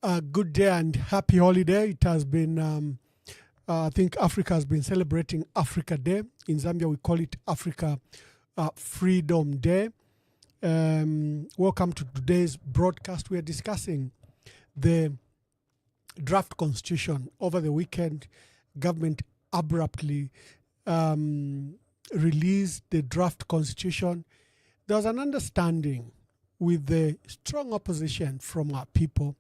Good day and happy holiday. It has been, I think Africa has been celebrating Africa Day. In Zambia, we call it Africa Freedom Day. Welcome to today's broadcast. We are discussing the draft constitution. Over the weekend, government abruptly released the draft constitution. There was an understanding with the strong opposition from our people,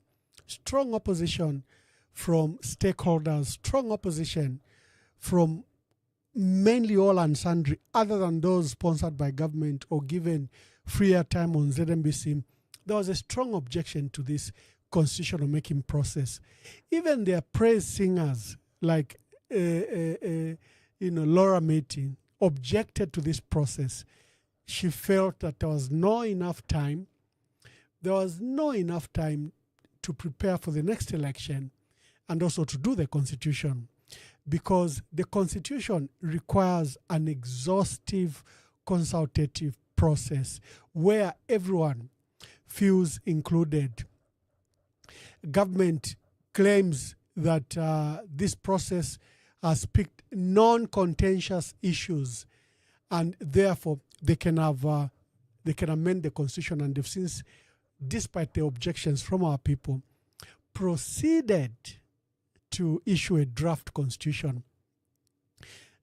strong opposition from stakeholders, strong opposition from mainly all and sundry, other than those sponsored by government or given freer time on ZMBC. There was a strong objection to this constitutional making process. Even their praise singers like Laura Meeting objected to this process. She felt that there was not enough time. There was not enough time to prepare for the next election and also to do the constitution, because the constitution requires an exhaustive consultative process where everyone feels included. Government claims that this process has picked non-contentious issues, and therefore they can amend the constitution, and they've since, despite the objections from our people, proceeded to issue a draft constitution.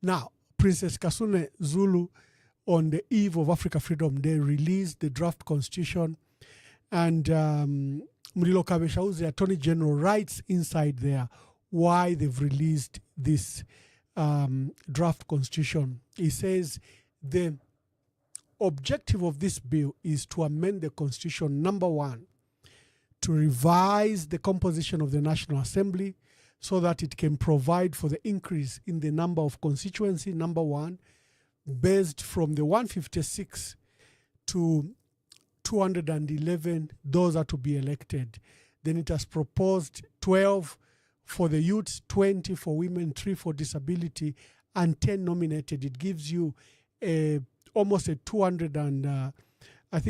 Now, Princess Kasune Zulu, on the eve of Africa Freedom Day, released the draft constitution, and Murilo Kabesha, the Attorney General, writes inside there why they've released this draft constitution. He says the objective of this bill is to amend the constitution, number one, to revise the composition of the National Assembly so that it can provide for the increase in the number of constituency, number one, based from the 156 to 211, those are to be elected. Then it has proposed 12 for the youths, 20 for women, 3 for disability, and 10 nominated. It gives you almost a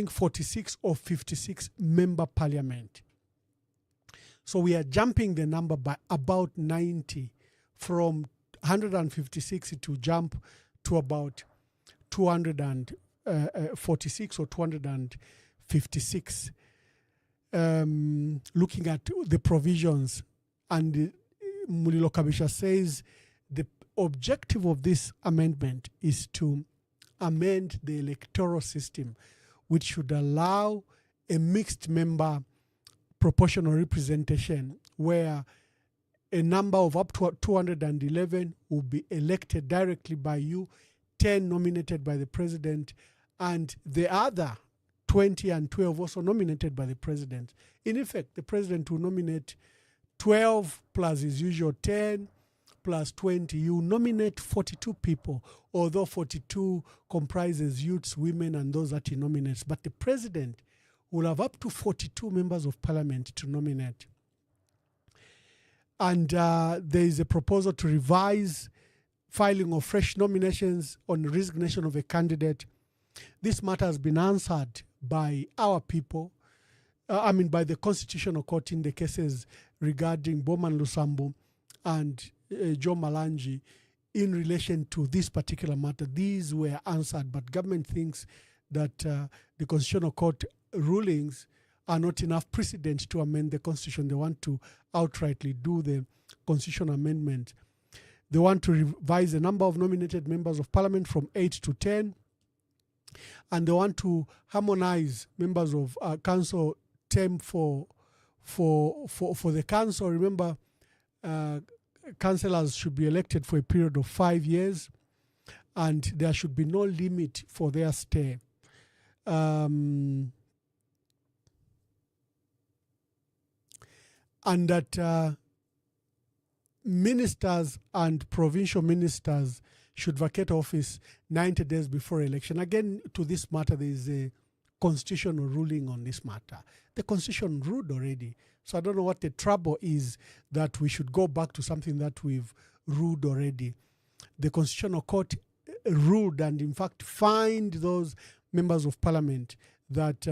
46 or 56 member parliament. So we are jumping the number by about 90. From 156 to jump to about 246 or 256. Looking at the provisions, and Mulilo Kabisha says the objective of this amendment is to amend the electoral system, which should allow a mixed member proportional representation where a number of up to 211 will be elected directly by you, 10 nominated by the president, and the other 20 and 12 also nominated by the president. In effect, the president will nominate 12 plus his usual 10 plus 20. You nominate 42 people, although 42 comprises youths, women, and those that he nominates. But the president will have up to 42 members of parliament to nominate. And there is a proposal to revise filing of fresh nominations on resignation of a candidate. This matter has been answered by our people, by the Constitutional Court in the cases regarding Bowman Lusambo and Joe Malanji in relation to this particular matter. These were answered, but government thinks that the Constitutional Court rulings are not enough precedent to amend the Constitution. They want to outrightly do the Constitutional amendment. They want to revise the number of nominated members of parliament from 8 to 10. And they want to harmonize members of council term for the council. Remember, councillors should be elected for a period of 5 years, and there should be no limit for their stay. And that ministers and provincial ministers should vacate office 90 days before election. Again, to this matter, there is a constitutional ruling on this matter. The constitution ruled already. So I don't know what the trouble is that we should go back to something that we've ruled already. The Constitutional Court ruled and, in fact, fined those members of parliament that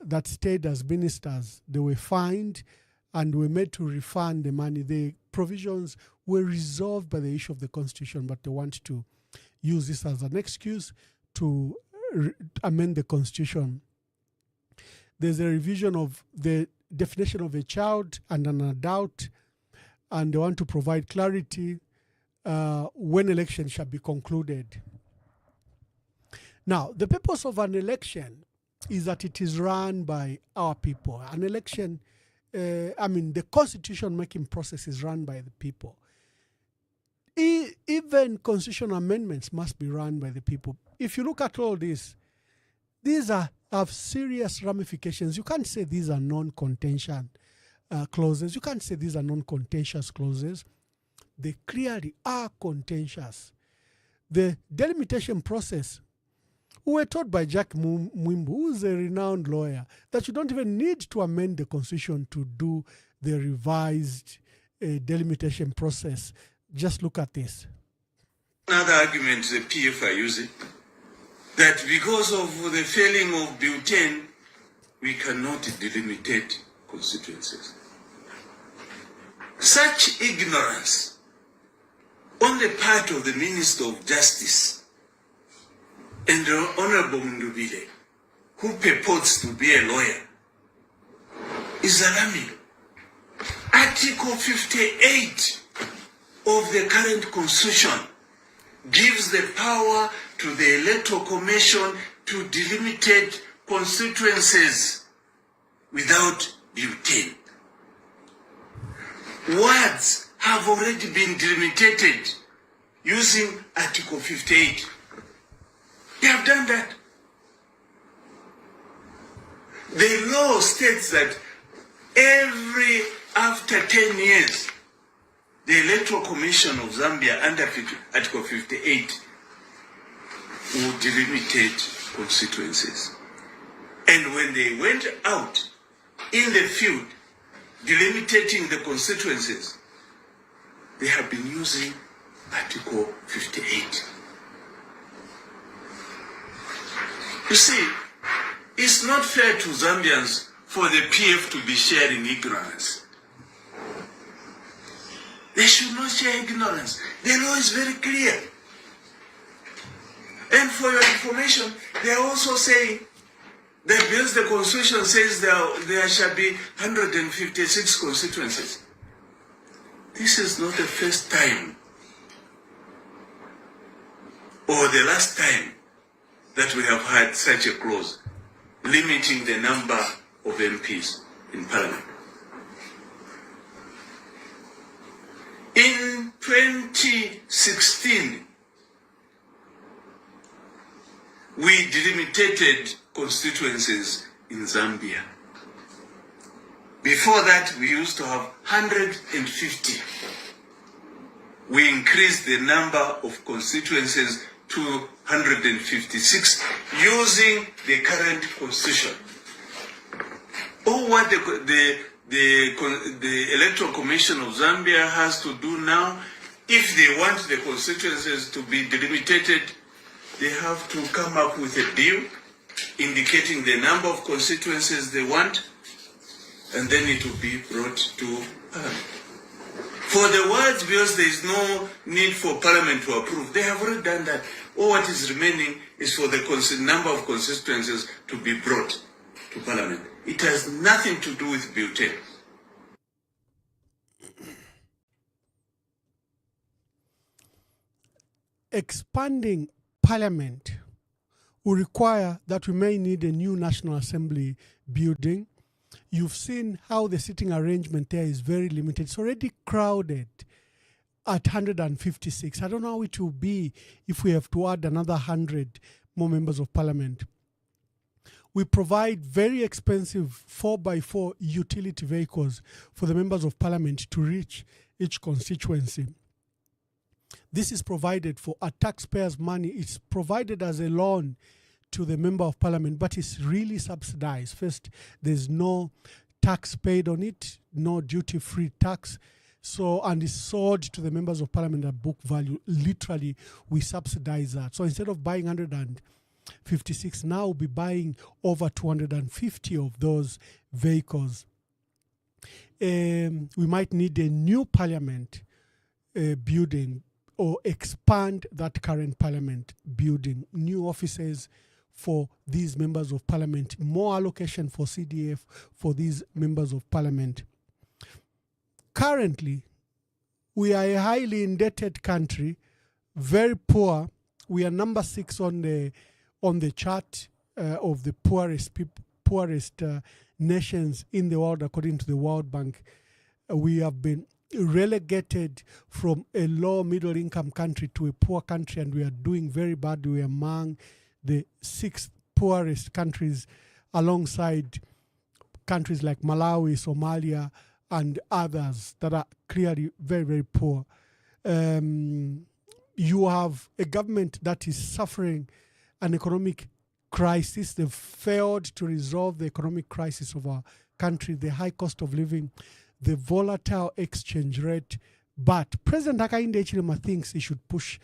that stayed as ministers, they were fined and were made to refund the money. The provisions were resolved by the issue of the constitution, but they want to use this as an excuse to amend the constitution. There's a revision of the definition of a child and an adult, and they want to provide clarity when elections shall be concluded. Now, the purpose of an election is that it is run by our people. An election, the constitution-making process is run by the people. Even constitutional amendments must be run by the people. If you look at all this, these have serious ramifications. You can't say these are non-contentious clauses. You can't say these are non-contentious clauses. They clearly are contentious. The delimitation process, we were told by Jack Mwimbu, who is a renowned lawyer, that you don't even need to amend the constitution to do the revised delimitation process. Just look at this. Another argument the PF are using, that because of the failing of Bill 10, we cannot delimitate constituencies. Such ignorance on the part of the Minister of Justice and the Honorable Ndubile, who purports to be a lawyer, is alarming. Article 58 of the current constitution gives the power to the Electoral Commission to delimitate constituencies without Bill 10. Wards have already been delimitated using Article 58. They have done that. The law states that after 10 years, the Electoral Commission of Zambia under Article 58 will delimitate constituencies. And when they went out in the field delimitating the constituencies, they have been using Article 58. You see, it's not fair to Zambians for the PF to be sharing ignorance. They should not share ignorance. The law is very clear. And for your information, they are also saying that because the Constitution says there shall be 156 constituencies. This is not the first time or the last time that we have had such a clause limiting the number of MPs in Parliament. In 2016, we delimited constituencies in Zambia. Before that, we used to have 150. We increased the number of constituencies to 156 using the current constitution. Or what the Electoral Commission of Zambia has to do now, if they want the constituencies to be delimited, they have to come up with a bill indicating the number of constituencies they want, and then it will be brought to Parliament. For the words, because there is no need for Parliament to approve, they have already done that. All what is remaining is for the number of constituencies to be brought to Parliament. It has nothing to do with Bill 10. Expanding Parliament will require that we may need a new National Assembly building. You've seen how the sitting arrangement there is very limited. It's already crowded at 156. I don't know how it will be if we have to add another 100 more members of Parliament. We provide very expensive 4x4 utility vehicles for the members of Parliament to reach each constituency. This is provided for a taxpayer's money. It's provided as a loan to the member of Parliament, but it's really subsidized. First, there's no tax paid on it, no duty-free tax. So, and it's sold to the members of Parliament at book value. Literally, we subsidize that. So instead of buying 56 now will be buying over 250 of those vehicles. We might need a new parliament building, or expand that current parliament building, new offices for these members of parliament, more allocation for CDF for these members of parliament. Currently, we are a highly indebted country, very poor. We are number 6 on the chart of the poorest nations in the world, according to the World Bank. We have been relegated from a low middle income country to a poor country, and we are doing very bad. We are among the 6 poorest countries, alongside countries like Malawi, Somalia, and others that are clearly very, very poor. You have a government that is suffering an economic crisis. They've failed to resolve the economic crisis of our country, the high cost of living, the volatile exchange rate. But President Hakainde Hichilema thinks he should push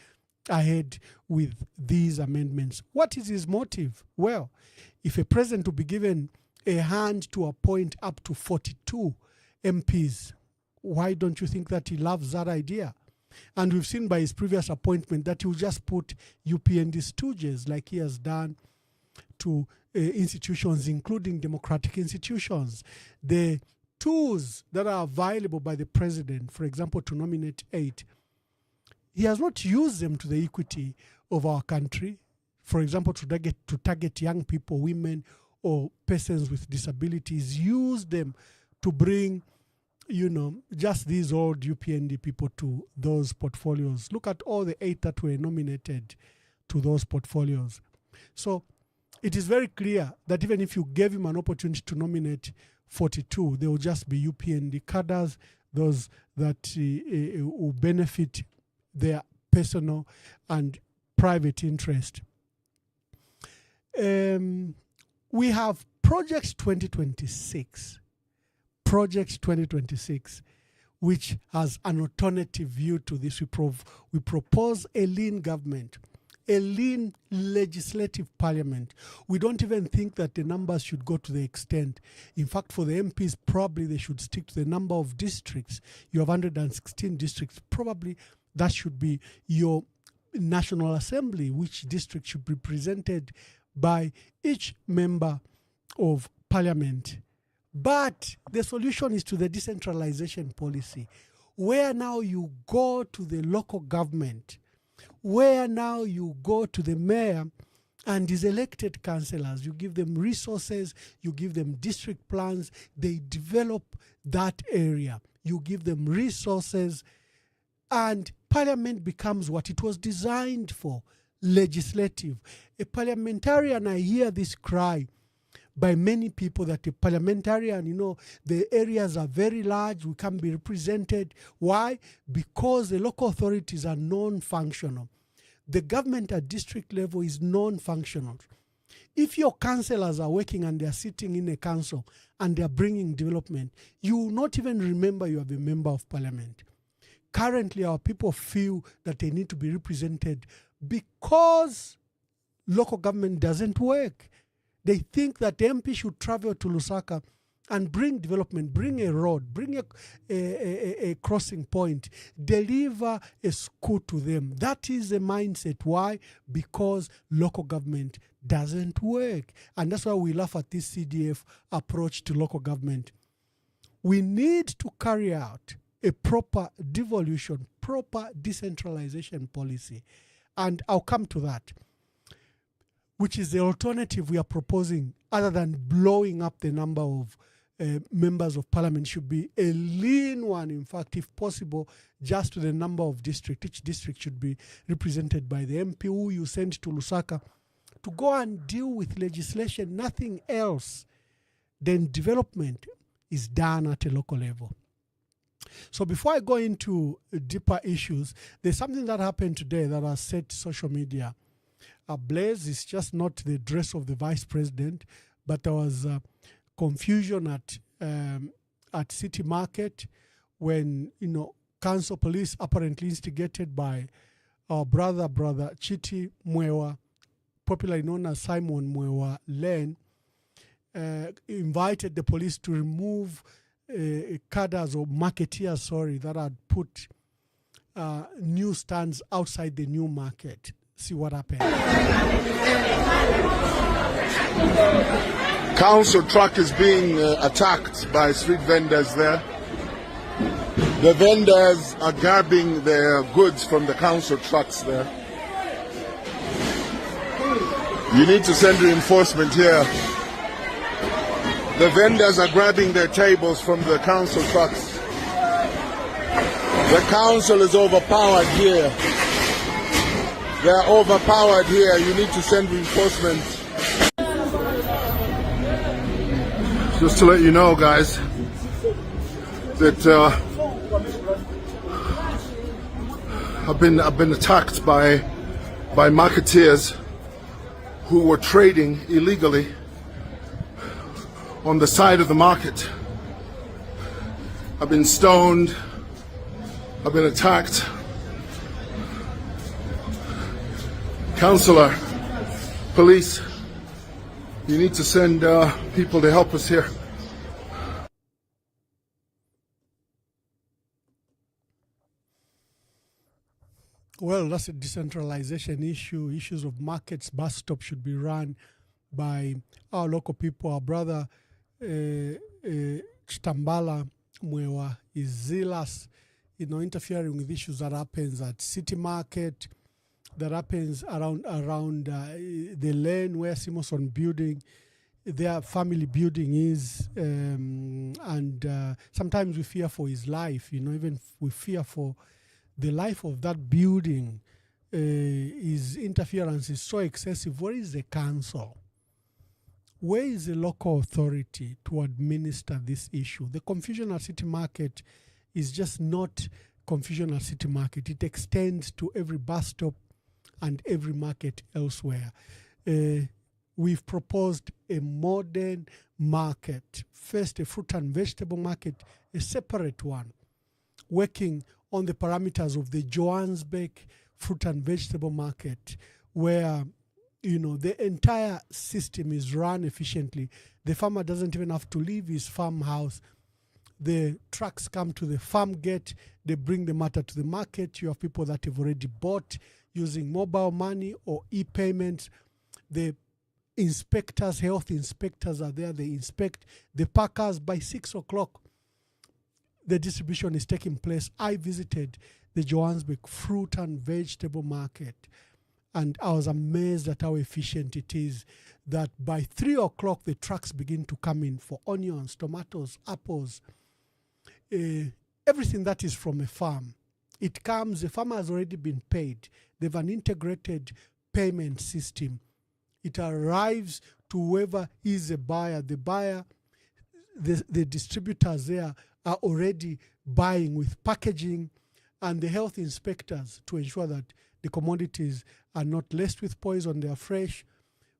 ahead with these amendments. What is his motive? Well, if a president will be given a hand to appoint up to 42 MPs, why don't you think that he loves that idea? And we've seen by his previous appointment that he will just put UPND stooges, like he has done to institutions, including democratic institutions. The tools that are available by the president, for example, to nominate 8, he has not used them to the equity of our country. For example, to target young people, women, or persons with disabilities, use them to bring, just these old UPND people to those portfolios. Look at all the 8 that were nominated to those portfolios. So it is very clear that even if you gave him an opportunity to nominate 42, they will just be UPND cadres, those that will benefit their personal and private interest. We have Project 2026. Project 2026, which has an alternative view to this. We propose a lean government, a lean legislative parliament. We don't even think that the numbers should go to the extent. In fact, for the MPs, probably they should stick to the number of districts. You have 116 districts. Probably that should be your National Assembly, which district should be represented by each member of parliament. But the solution is to the decentralization policy, where now you go to the local government, where now you go to the mayor and his elected councillors. You give them resources, you give them district plans, they develop that area. You give them resources, and parliament becomes what it was designed for, legislative. A parliamentarian, I hear this cry by many people that a parliamentarian, the areas are very large, we can't be represented. Why? Because the local authorities are non-functional. The government at district level is non-functional. If your councillors are working and they are sitting in a council and they are bringing development, you will not even remember you have a member of parliament. Currently, our people feel that they need to be represented because local government doesn't work. They think that the MP should travel to Lusaka and bring development, bring a road, bring a crossing point, deliver a school to them. That is the mindset. Why? Because local government doesn't work. And that's why we laugh at this CDF approach to local government. We need to carry out a proper devolution, proper decentralization policy. And I'll come to that, which is the alternative we are proposing, other than blowing up the number of members of parliament. Should be a lean one, in fact, if possible, just to the number of districts. Each district should be represented by the MP who you send to Lusaka to go and deal with legislation, nothing else. Then development is done at a local level. So before I go into deeper issues, there's something that happened today that has set social media ablaze. It's just not the dress of the vice president, but there was confusion at City Market when council police, apparently instigated by our brother Chiti Mwewa, popularly known as Simon Mwewa Lane, invited the police to remove cadres or marketeers, that had put new stands outside the new market. See what happened. Council truck is being attacked by street vendors there. The vendors are grabbing their goods from the council trucks there. You need to send reinforcement here. The vendors are grabbing their tables from the council trucks. The council is overpowered here. They're overpowered here. You need to send reinforcements. Just to let you know, guys, that I've been attacked by marketeers who were trading illegally on the side of the market. I've been stoned. I've been attacked. Councillor, police, you need to send people to help us here. Well, that's a decentralization issue. Issues of markets, bus stops should be run by our local people. Our brother Chitambala Mwewa is zealous, interfering with issues that happens at City Market, that happens around the lane where Simonson building, their family building is, and sometimes we fear for his life. Even we fear for the life of that building. His interference is so excessive. Where is the council? Where is the local authority to administer this issue? The confusion at City Market is just not confusion at City Market. It extends to every bus stop and every market elsewhere. We've proposed a modern market. First, a fruit and vegetable market, a separate one, working on the parameters of the Johannesburg fruit and vegetable market, where the entire system is run efficiently. The farmer doesn't even have to leave his farmhouse. The trucks come to the farm gate, they bring the matter to the market. You have people that have already bought using mobile money or e-payments. The inspectors, health inspectors are there, they inspect the packers. By 6 o'clock, the distribution is taking place. I visited the Johannesburg fruit and vegetable market, and I was amazed at how efficient it is, that by 3 o'clock, the trucks begin to come in for onions, tomatoes, apples, everything that is from a farm. It comes, the farmer has already been paid. They have an integrated payment system. It arrives to whoever is a buyer. The buyer, the distributors there are already buying with packaging, and the health inspectors to ensure that the commodities are not laced with poison, they are fresh,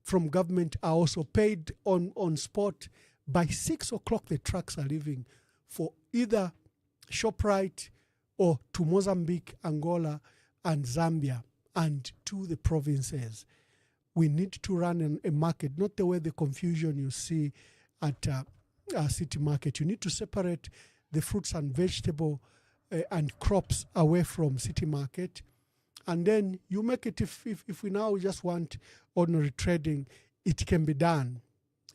from government, are also paid on spot. By 6 o'clock, the trucks are leaving for either ShopRite or to Mozambique, Angola, and Zambia, and to the provinces. We need to run a market, not the way the confusion you see at City Market. You need to separate the fruits and vegetable and crops away from City Market. And then you make it, if we now just want ordinary trading, it can be done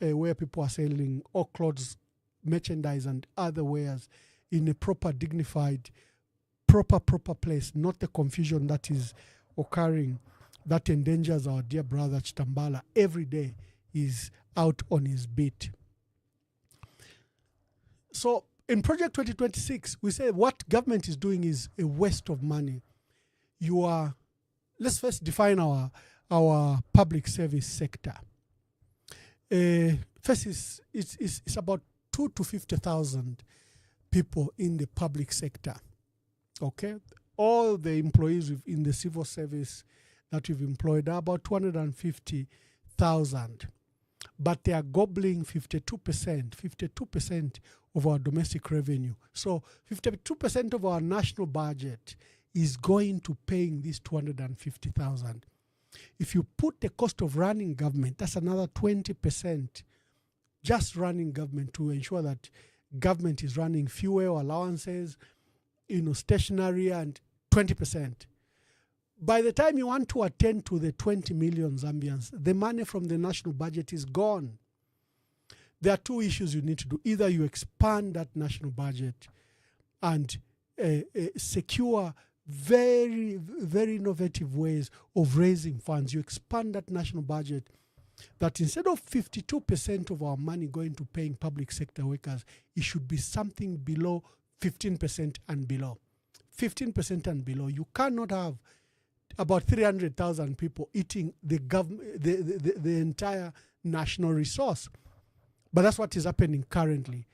where people are selling all clothes, merchandise, and other wares in a proper, dignified, proper place, not the confusion that is occurring that endangers our dear brother Chitambala. Every day is out on his beat. So in Project 2026, we say what government is doing is a waste of money. Let's first define our public service sector. First, it's about 2 to 50,000 people in the public sector. Okay, all the employees in the civil service that we've employed are about 250,000, but they are gobbling 52% of our domestic revenue. So 52% of our national budget is going to paying these 250,000. If you put the cost of running government, that's another 20%. Just running government, to ensure that government is running fuel allowances, stationery, and 20%. By the time you want to attend to the 20 million Zambians, the money from the national budget is gone. There are two issues you need to do. Either you expand that national budget and secure very, very innovative ways of raising funds. You expand that national budget, that instead of 52% of our money going to paying public sector workers, it should be something below 15% and below. 15% and below. You cannot have about 300,000 people eating the entire national resource. But that's what is happening currently.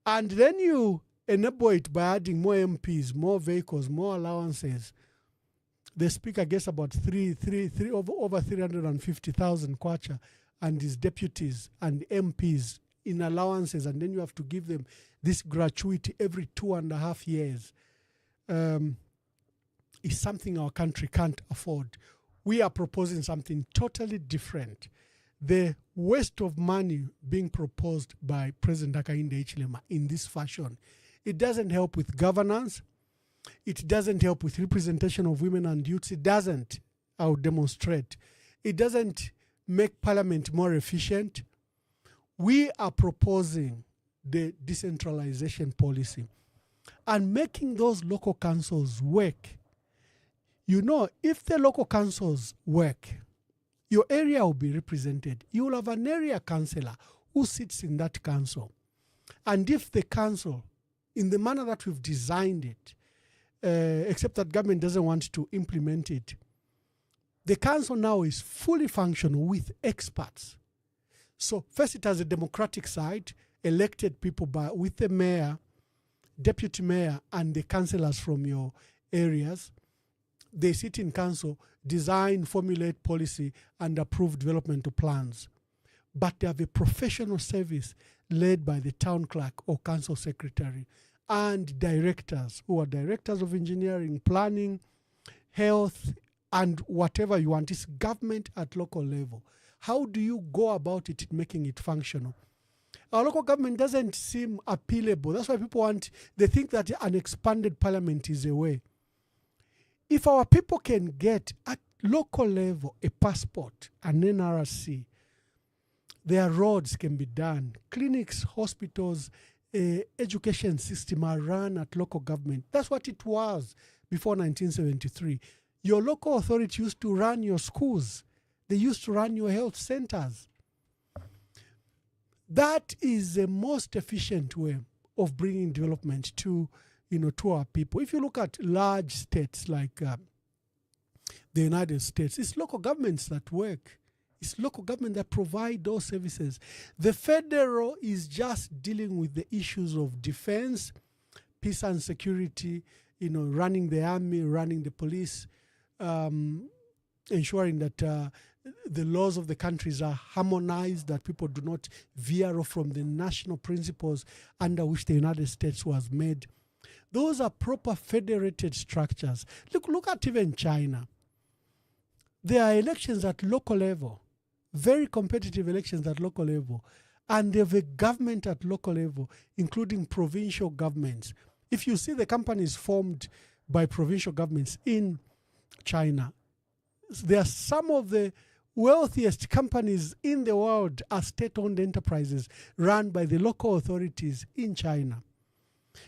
And then you enable it by adding more MPs, more vehicles, more allowances. The speaker gets about over 350,000 kwacha and his deputies and MPs in allowances, and then you have to give them this gratuity every 2.5 years. Is something our country can't afford. We are proposing something totally different. The waste of money being proposed by President Hakainde Hichilema in this fashion, it doesn't help with governance. It doesn't help with representation of women and youths. It doesn't, I will demonstrate. It doesn't make parliament more efficient. We are proposing the decentralization policy and making those local councils work. If the local councils work, your area will be represented. You will have an area councillor who sits in that council. And if the council, in the manner that we've designed it, except that government doesn't want to implement it, the council now is fully functional with experts. So first it has a democratic side, elected people with the mayor, deputy mayor, and the councillors from your areas. They sit in council, design, formulate policy, and approve developmental plans. But they have a professional service led by the town clerk or council secretary and directors who are directors of engineering, planning, health, and whatever you want. It's government at local level. How do you go about it making it functional? Our local government doesn't seem appealable. That's why people they think that an expanded parliament is a way. If our people can get at local level a passport, an NRC, their roads can be done. Clinics, hospitals, education system are run at local government. That's what it was before 1973. Your local authority used to run your schools. They used to run your health centers. That is the most efficient way of bringing development to our people. If you look at large states like the United States, it's local governments that work. It's local government that provide those services. The federal is just dealing with the issues of defense, peace and security, running the army, running the police, ensuring that the laws of the countries are harmonized, that people do not veer off from the national principles under which the United States was made. Those are proper federated structures. Look at even China. There are elections at local level, very competitive elections at local level, and they have a government at local level, including provincial governments. If you see the companies formed by provincial governments in China, there are some of the wealthiest companies in the world are state-owned enterprises run by the local authorities in China.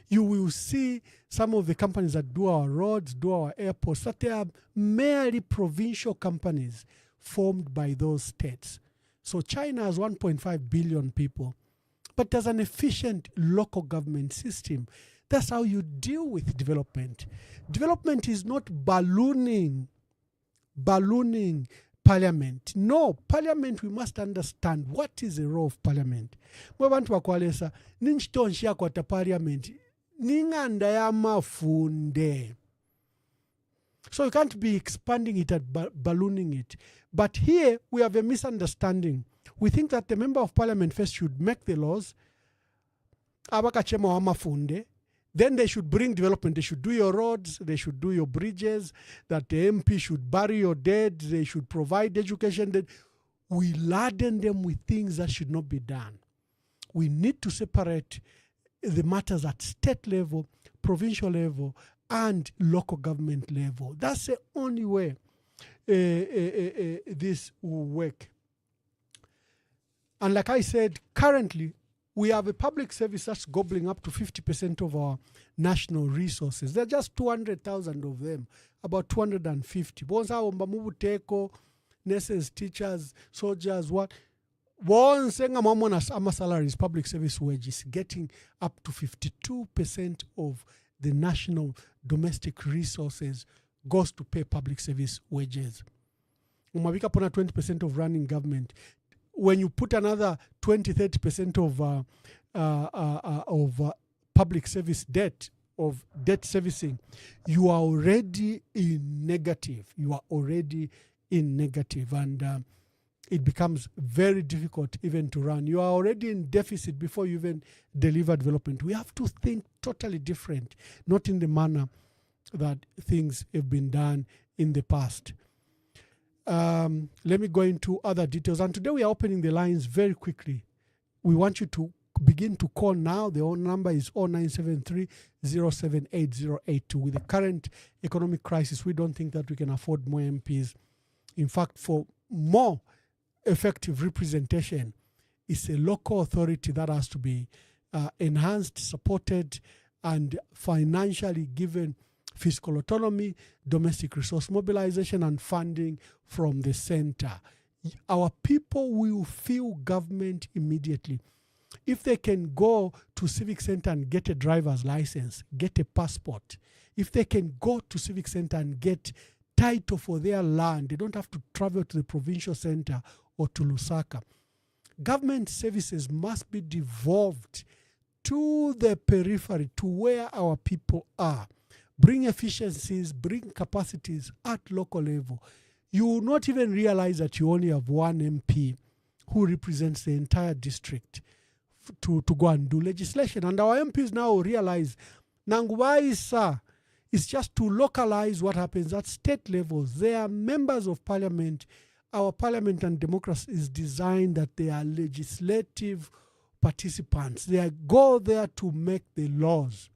You will see some of the companies that do our roads, do our airports, that they are merely provincial companies formed by those states. So China has 1.5 billion people, but there's an efficient local government system. That's how you deal with development. Development is not ballooning parliament. No, parliament, we must understand what is the role of parliament. Mwabantu wakwalesa, ninchitonshia kwa ta parliament, ninganda ya mafunde. So you can't be expanding it and ballooning it. But here we have a misunderstanding. We think that the member of parliament first should make the laws, abakachema wa mafunde, Then they should bring development. They should do your roads. They should do your bridges. That the MP should bury your dead. They should provide education. That we laden them with things that should not be done. We need to separate the matters at state level, provincial level, and local government level. That's the only way this will work. And like I said, currently, we have a public service that's gobbling up to 50% of our national resources. There are just 200,000 of them, about 250. Teko, nurses, teachers, soldiers, what? Once ama salaries, public service wages, getting up to 52% of the national domestic resources goes to pay public service wages. Umabika pona 20% of running government. When you put another 20-30% of public service debt, of debt servicing, you are already in negative. You are already in negative, and it becomes very difficult even to run. You are already in deficit before you even deliver development. We have to think totally different, not in the manner that things have been done in the past. Let me go into other details. And today we are opening the lines very quickly. We want you to begin to call now. The number is 0973-078082. With the current economic crisis, we don't think that we can afford more MPs. In fact, for more effective representation, it's a local authority that has to be enhanced, supported, and financially given fiscal autonomy, domestic resource mobilization, and funding from the center. Our people will feel government immediately. If they can go to civic center and get a driver's license, get a passport, if they can go to civic center and get title for their land, they don't have to travel to the provincial center or to Lusaka. Government services must be devolved to the periphery, to where our people are. Bring efficiencies, bring capacities at local level. You will not even realize that you only have one MP who represents the entire district to go and do legislation. And our MPs now realize, Nanguwaisa is just to localize what happens at state levels. They are members of parliament. Our parliament and democracy is designed that they are legislative participants. They go there to make the laws.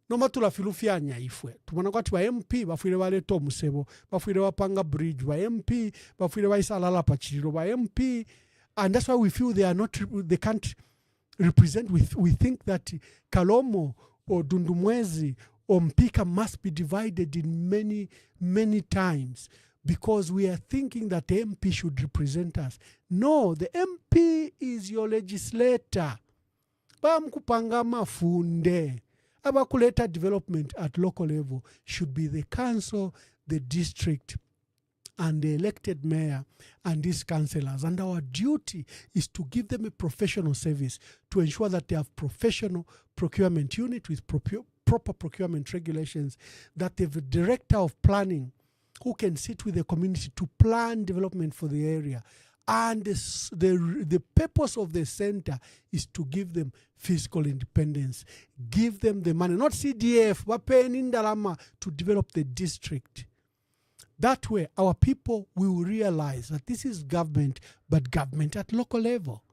Noma tulafilufyanya ifwe tubona kwati ba MP bafuire baleta omusebo bafuire bapanga bridge ba MP bafuire baisalala pachiriro ba MP, and that's why we feel they can't represent. We think that Kalomo or Dundumwezi or Mpika must be divided in many times, because we are thinking that the MP should represent us. No, the MP is your legislator. Bamkupanga mafunde. Abakuleta development at local level should be the council, the district, and the elected mayor and these councillors. And our duty is to give them a professional service, to ensure that they have professional procurement unit with proper procurement regulations, that they have a director of planning who can sit with the community to plan development for the area. And the purpose of the center is to give them fiscal independence, give them the money, not CDF, but paying Indalama to develop the district. That way, our people will realize that this is government, but government at local level.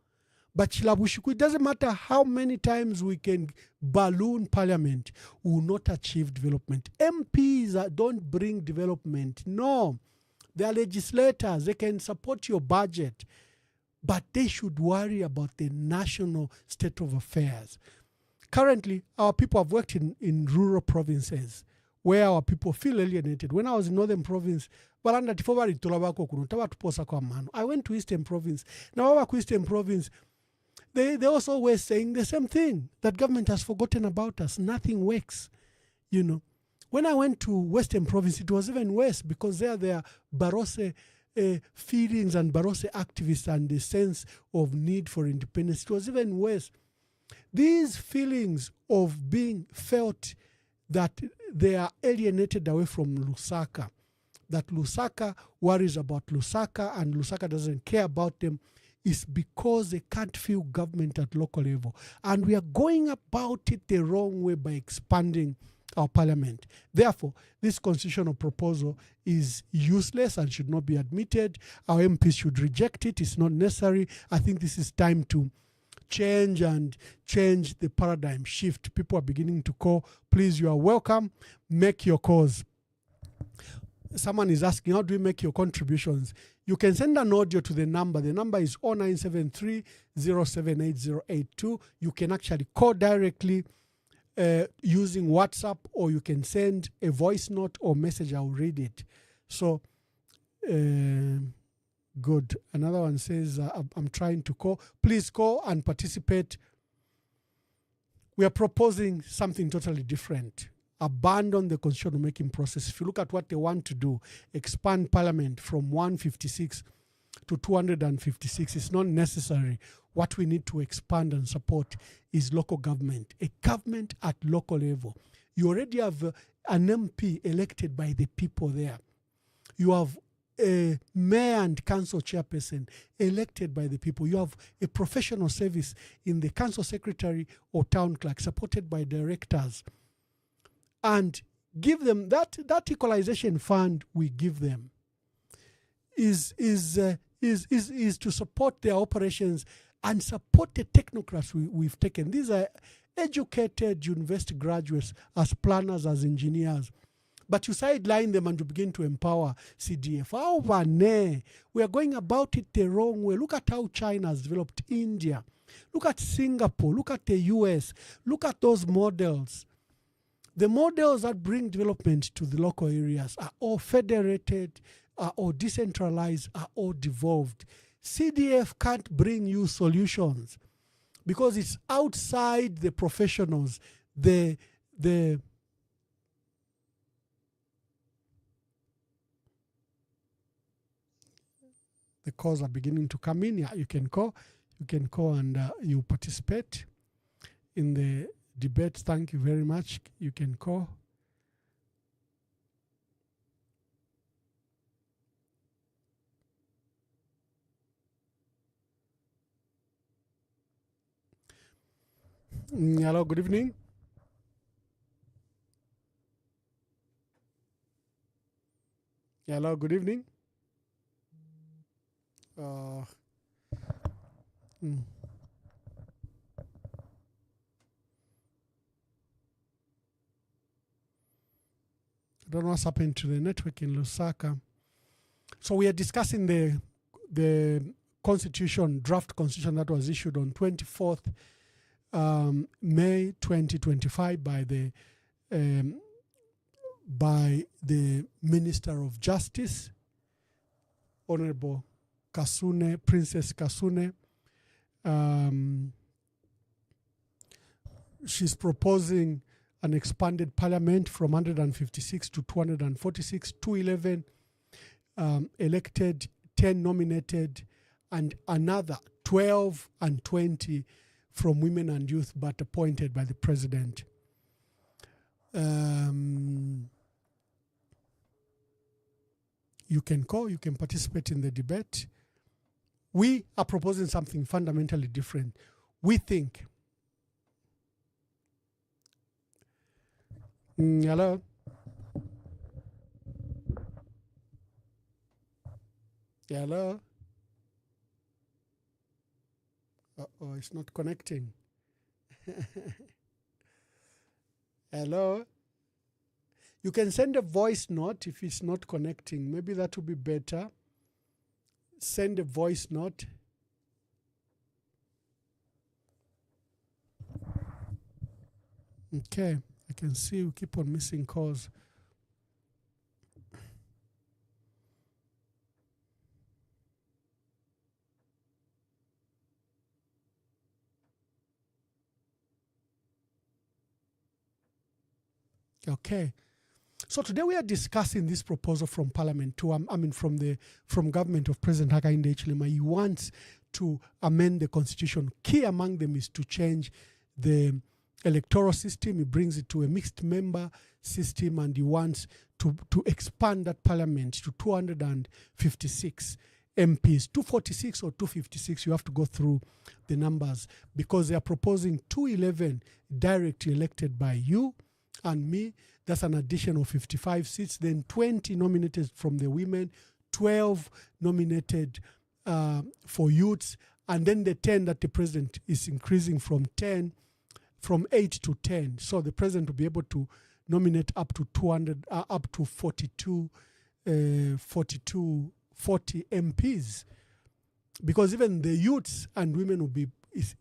But Chilabushiku, it doesn't matter how many times we can balloon parliament, we will not achieve development. MPs don't bring development. No. They are legislators. They can support your budget, but they should worry about the national state of affairs. Currently, our people have worked in rural provinces where our people feel alienated. When I was in Northern Province, I went to Eastern Province. Now, Eastern Province, they also were saying the same thing, that government has forgotten about us. Nothing works, you know. When I went to Western Province, it was even worse, because there are Barose feelings and Barose activists and the sense of need for independence. It was even worse. These feelings of being felt that they are alienated away from Lusaka, that Lusaka worries about Lusaka and Lusaka doesn't care about them, is because they can't feel government at local level. And we are going about it the wrong way by expanding our parliament. Therefore, this constitutional proposal is useless and should not be admitted. Our MPs should reject it. It's not necessary. I think this is time to change the paradigm shift. People are beginning to call. Please, you are welcome. Make your calls. Someone is asking, how do we make your contributions? You can send an audio to the number. The number is 0973 078082. You can actually call directly using WhatsApp, or you can send a voice note or message. I'll read it. So, good. Another one says, I'm trying to call. Please call and participate. We are proposing something totally different. Abandon the constitutional making process. If you look at what they want to do, expand parliament from 156 to 256, it's not necessary. What we need to expand and support is local government, a government at local level. You already have an MP elected by the people there. You have a mayor and council chairperson elected by the people. You have a professional service in the council secretary or town clerk supported by directors. And give them that equalization fund we give them is to support their operations and support the technocrats we've taken. These are educated university graduates as planners, as engineers. But you sideline them and you begin to empower CDF. We are going about it the wrong way. Look at how China has developed India. Look at Singapore. Look at the US. Look at those models. The models that bring development to the local areas are all federated, are all decentralized, are all devolved. CDF can't bring you solutions because it's outside the professionals. The calls are beginning to come in. Yeah, you can call and you participate in the debate. Thank you very much. You can call. Hello, good evening. Hello, good evening. I don't know what's happened to the network in Lusaka. So we are discussing the constitution, draft constitution that was issued on 24th May 2025 by the Minister of Justice, Honorable Kasune, Princess Kasune. She's proposing an expanded parliament from 156 to 246, 211 elected, 10 nominated, and another 12 and 20 from women and youth, but appointed by the president. You can call, you can participate in the debate. We are proposing something fundamentally different. We think. Hello? Hello? Uh-oh, it's not connecting. Hello? You can send a voice note if it's not connecting. Maybe that would be better. Send a voice note. Okay, I can see we keep on missing calls. Okay. So today we are discussing this proposal from Parliament from government of President Hakainde Hichilema. He wants to amend the constitution. Key among them is to change the electoral system. He brings it to a mixed member system, and he wants to expand that parliament to 256 MPs, 246 or 256, you have to go through the numbers, because they are proposing 211 directly elected by you and me. That's an addition of 55 seats. Then 20 nominated from the women, 12 nominated for youths, and then the 10 that the president is increasing from 8 to 10. So the president will be able to nominate up to 40 MPs, because even the youths and women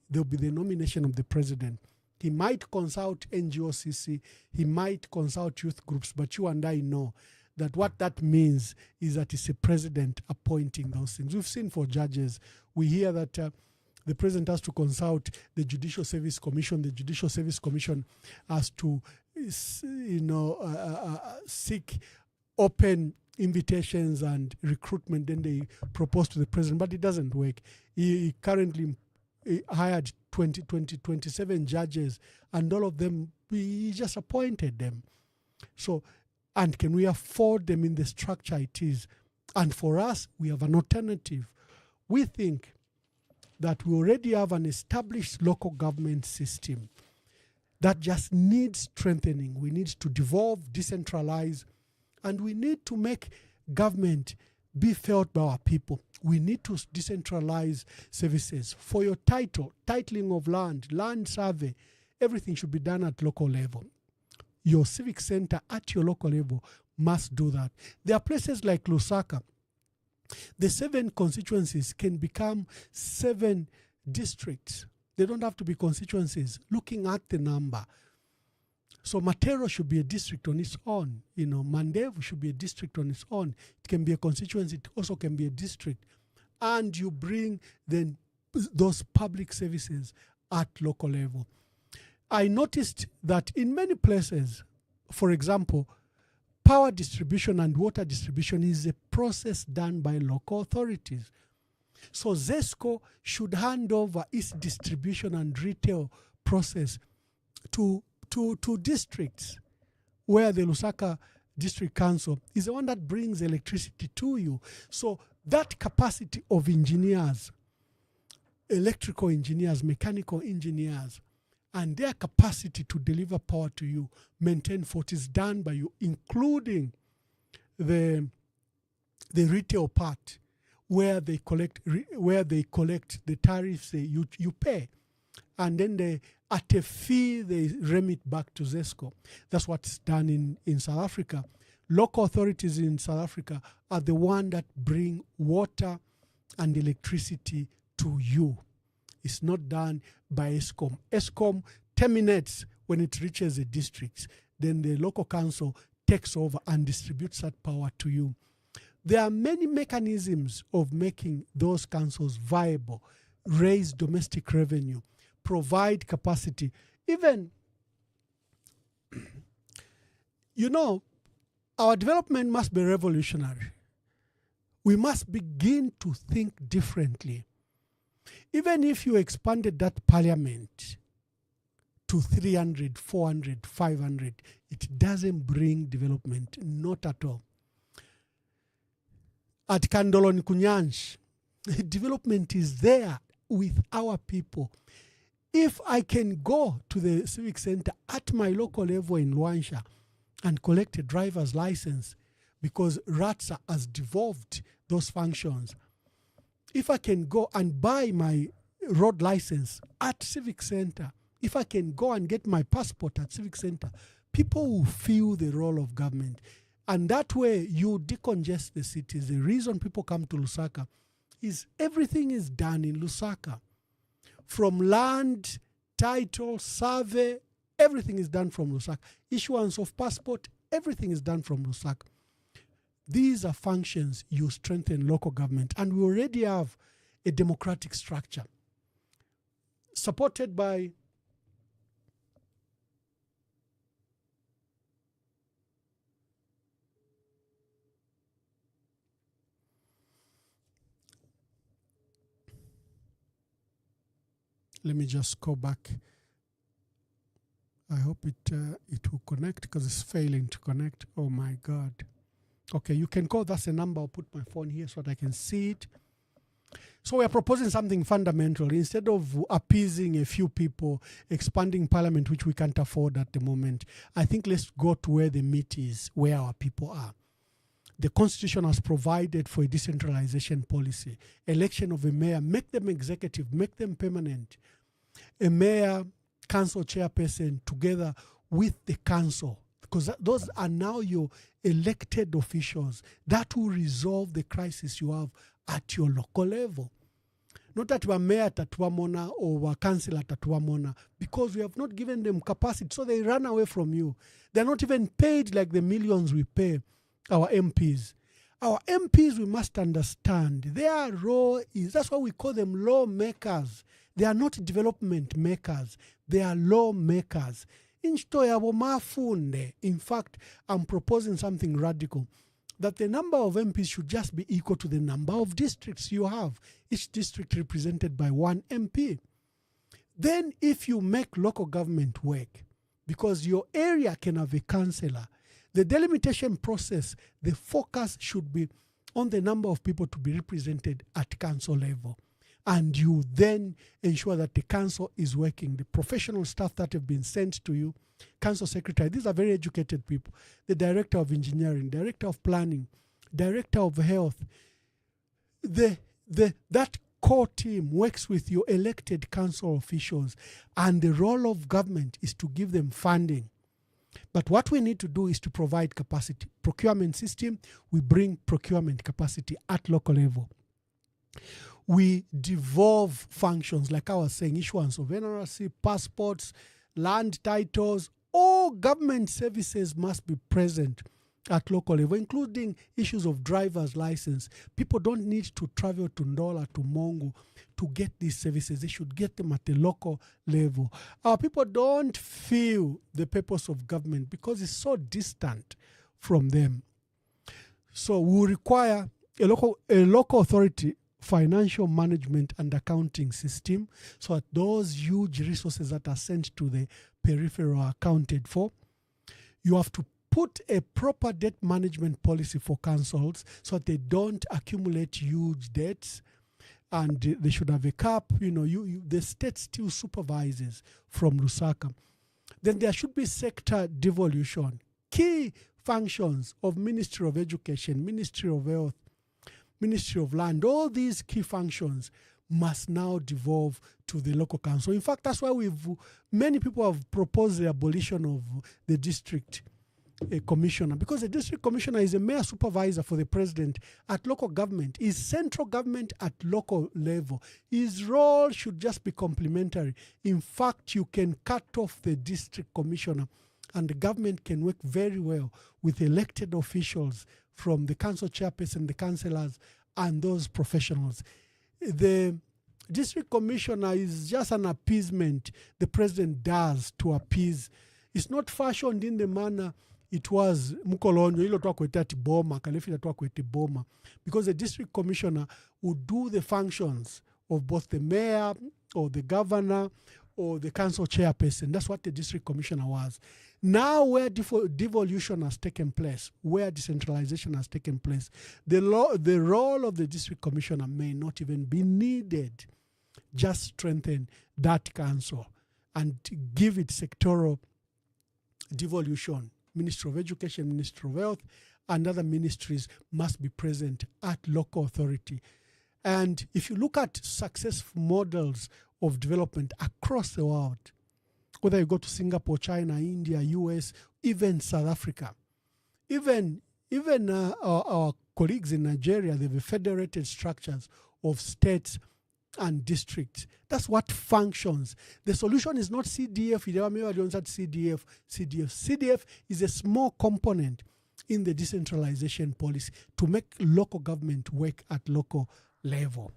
there'll be the nomination of the president. He might consult NGOCC, he might consult youth groups, but you and I know that what that means is that it's a president appointing those things. We've seen for judges, we hear that the president has to consult the Judicial Service Commission. The Judicial Service Commission has to, seek open invitations and recruitment. Then they propose to the president, but it doesn't work. He currently hired 27 judges, and all of them, he just appointed them. So, and can we afford them in the structure it is? And for us, we have an alternative. We think that we already have an established local government system that just needs strengthening. We need to devolve, decentralize, and we need to make government be felt by our people. We need to decentralize services. For your titling of land survey, everything should be done at local level. Your civic center at your local level must do that. There are places like Lusaka. The 7 constituencies can become 7 districts. They don't have to be constituencies, looking at the number. So Matero should be a district on its own. Mandevu should be a district on its own. It can be a constituency, it also can be a district. And you bring then those public services at local level. I noticed that in many places, for example, power distribution and water distribution is a process done by local authorities. So ZESCO should hand over its distribution and retail process to districts, where the Lusaka District Council is the one that brings electricity to you. So that capacity of engineers, electrical engineers, mechanical engineers, and their capacity to deliver power to you, maintain what is done by you, including the retail part, where they collect the tariffs you pay, and then at a fee they remit back to ZESCO. That's what's done in South Africa. Local authorities in South Africa are the one that bring water and electricity to you. It's not done by ESCOM. ESCOM terminates when it reaches the districts. Then the local council takes over and distributes that power to you. There are many mechanisms of making those councils viable, raise domestic revenue, provide capacity. Even, our development must be revolutionary. We must begin to think differently. Even if you expanded that parliament to 300, 400, 500, it doesn't bring development, not at all. At Kandolo Nkunyansh, development is there with our people. If I can go to the civic center at my local level in Luansha and collect a driver's license, because RATSA has devolved those functions, if I can go and buy my road license at civic center, if I can go and get my passport at civic center, people will feel the role of government. And that way you decongest the cities. The reason people come to Lusaka is everything is done in Lusaka. From land, title, survey, everything is done from Lusaka. Issuance of passport, everything is done from Lusaka. These are functions you strengthen local government, and we already have a democratic structure supported by let me just go back. I hope it will connect, because it's failing to connect. Oh my God. Okay, you can call. That's the number. I'll put my phone here so that I can see it. So we are proposing something fundamental. Instead of appeasing a few people, expanding parliament, which we can't afford at the moment, I think let's go to where the meat is, where our people are. The Constitution has provided for a decentralization policy. Election of a mayor, make them executive, make them permanent. A mayor, council chairperson together with the council, because those are now your elected officials that will resolve the crisis you have at your local level. Not that we are mayor tatuamona or we are councillor tatuamona, because we have not given them capacity, so they run away from you. They're not even paid like the millions we pay our MPs. Our MPs, we must understand, their role is, that's why we call them lawmakers. They are not development makers. They are lawmakers. In fact, I'm proposing something radical, that the number of MPs should just be equal to the number of districts you have, each district represented by one MP. Then if you make local government work, because your area can have a councillor, the delimitation process, the focus should be on the number of people to be represented at council level. And you then ensure that the council is working. The professional staff that have been sent to you, council secretary, these are very educated people. The director of engineering, director of planning, director of health. That core team works with your elected council officials, and the role of government is to give them funding. But what we need to do is to provide capacity. Procurement system, we bring procurement capacity at local level. We devolve functions, like I was saying, issuance of NRC, passports, land titles. All government services must be present at local level, including issues of driver's license. People don't need to travel to Ndola, to Mongo to get these services. They should get them at the local level. Our people don't feel the purpose of government because it's so distant from them. So we require a local authority financial management and accounting system, so that those huge resources that are sent to the peripheral are accounted for. You have to put a proper debt management policy for councils so that they don't accumulate huge debts, and they should have a cap. The state still supervises from Lusaka. Then there should be sector devolution. Key functions of Ministry of Education, Ministry of Health, Ministry of Land, all these key functions must now devolve to the local council. In fact, that's why many people have proposed the abolition of the district commissioner, because the district commissioner is a mayor supervisor for the president at local government, is central government at local level. His role should just be complementary. In fact, you can cut off the district commissioner and the government can work very well with elected officials from the council chairperson, the councillors, and those professionals. The district commissioner is just an appeasement the president does to appease. It's not fashioned in the manner it was Mukolonyo, ilo twa kwete ati boma, kalefila twa kwete boma. Because the district commissioner would do the functions of both the mayor or the governor or the council chairperson. That's what the district commissioner was. Now where devolution has taken place, where decentralization has taken place, the role of the district commissioner may not even be needed. Just strengthen that council and give it sectoral devolution. Ministry of Education, Ministry of Health, and other ministries must be present at local authority. And if you look at successful models of development across the world, whether you go to Singapore, China, India, US, even South Africa, even our colleagues in Nigeria, they have federated structures of states and districts. That's what functions. The solution is not CDF. CDF is a small component in the decentralization policy to make local government work at local level.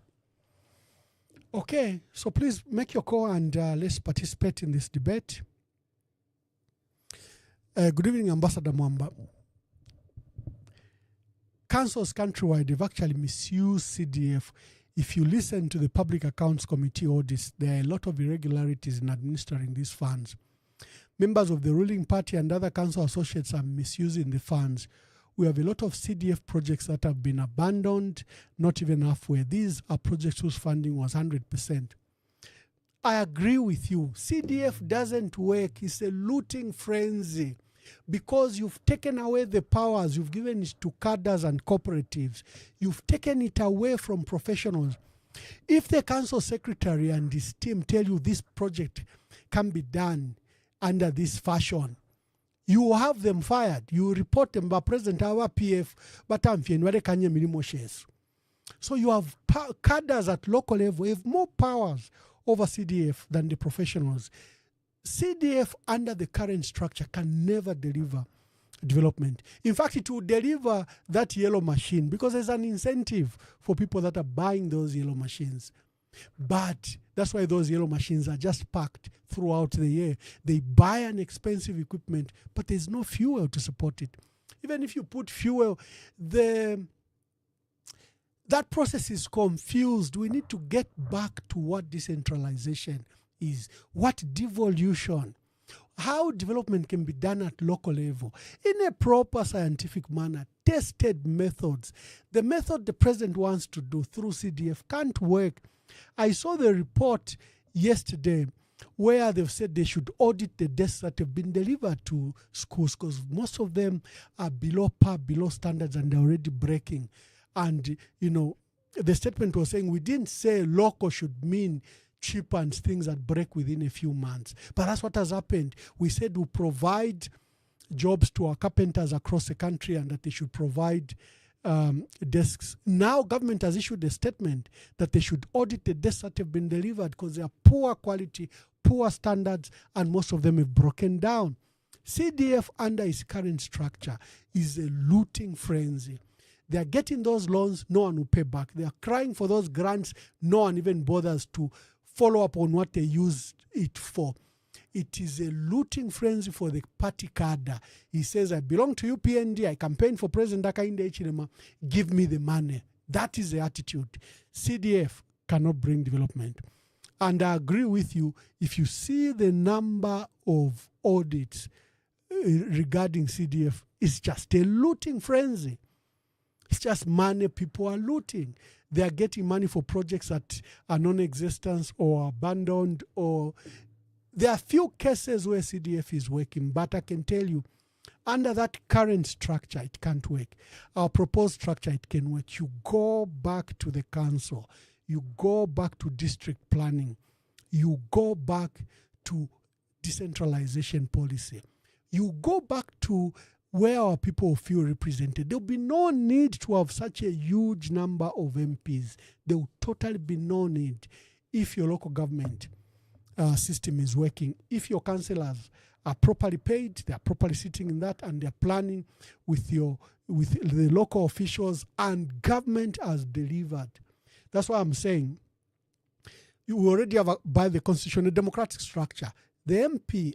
Okay, so please make your call and let's participate in this debate. Good evening, Ambassador Mwamba. Councils countrywide have actually misused CDF. If you listen to the Public Accounts Committee audits, there are a lot of irregularities in administering these funds. Members of the ruling party and other council associates are misusing the funds. We have a lot of CDF projects that have been abandoned, not even halfway. These are projects whose funding was 100%. I agree with you. CDF doesn't work. It's a looting frenzy because you've taken away the powers. You've given it to cadres and cooperatives. You've taken it away from professionals. If the council secretary and his team tell you this project can be done under this fashion, you will have them fired. You will report them by President our PF, but I'm shares. So you have cadres at local level have more powers over CDF than the professionals. CDF under the current structure can never deliver development. In fact, it will deliver that yellow machine because there's an incentive for people that are buying those yellow machines. But that's why those yellow machines are just packed throughout the year. They buy an expensive equipment, but there's no fuel to support it. Even if you put fuel, that process is confused. We need to get back to what decentralization is, what devolution, how development can be done at local level in a proper scientific manner, tested methods. The method the president wants to do through CDF can't work. I saw the report yesterday where they've said they should audit the desks that have been delivered to schools because most of them are below par, below standards, and they're already breaking. And, the statement was saying we didn't say local should mean cheap and things that break within a few months. But that's what has happened. We said we'll provide jobs to our carpenters across the country and that they should provide desks. Now government has issued a statement that they should audit the desks that have been delivered because they are poor quality, poor standards, and most of them have broken down. CDF under its current structure is a looting frenzy. They are getting those loans, no one will pay back. They are crying for those grants, no one even bothers to follow up on what they used it for. It is a looting frenzy for the party cadre. He says, I belong to UPND, I campaign for President Hakainde Hichilema, give me the money. That is the attitude. CDF cannot bring development. And I agree with you, if you see the number of audits regarding CDF, it's just a looting frenzy. It's just money people are looting. They are getting money for projects that are non-existent or abandoned, or there are few cases where CDF is working, but I can tell you, under that current structure, it can't work. Our proposed structure, it can work. You go back to the council. You go back to district planning. You go back to decentralization policy. You go back to where our people feel represented. There will be no need to have such a huge number of MPs. There will totally be no need if your local government system is working. If your councillors are properly paid, they are properly sitting in that, and they are planning with the local officials, and government has delivered. That's why I'm saying you already have by the constitution a democratic structure. The MP,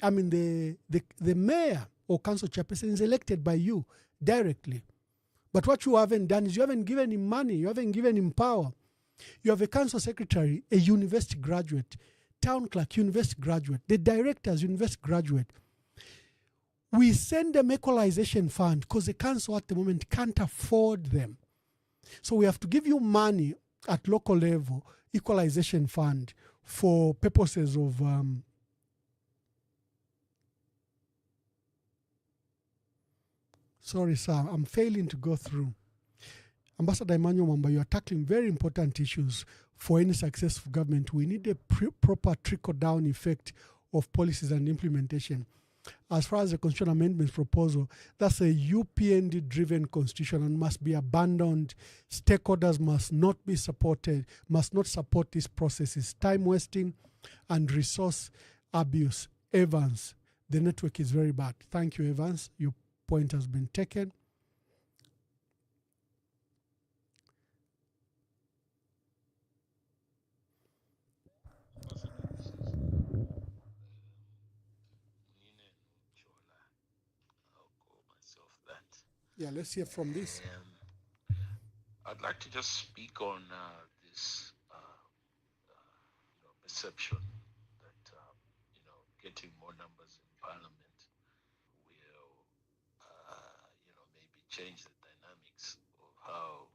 the mayor or council chairperson is elected by you directly. But what you haven't done is you haven't given him money, you haven't given him power. You have a council secretary, a university graduate, town clerk, university graduate, the directors, university graduate. We send them equalization fund because the council at the moment can't afford them. So we have to give you money at local level, equalization fund, for purposes of sorry, sir, I'm failing to go through. Ambassador Emmanuel Mamba, you are tackling very important issues for any successful government. We need a proper trickle-down effect of policies and implementation. As far as the constitutional amendments proposal, that's a UPND-driven constitution and must be abandoned. Stakeholders must not be supported, must not support this process. It's time-wasting and resource abuse. Evans, the network is very bad. Thank you, Evans. Your point has been taken. Yeah, let's hear from this. I'd like to just speak on this perception that getting more numbers in parliament will maybe change the dynamics of how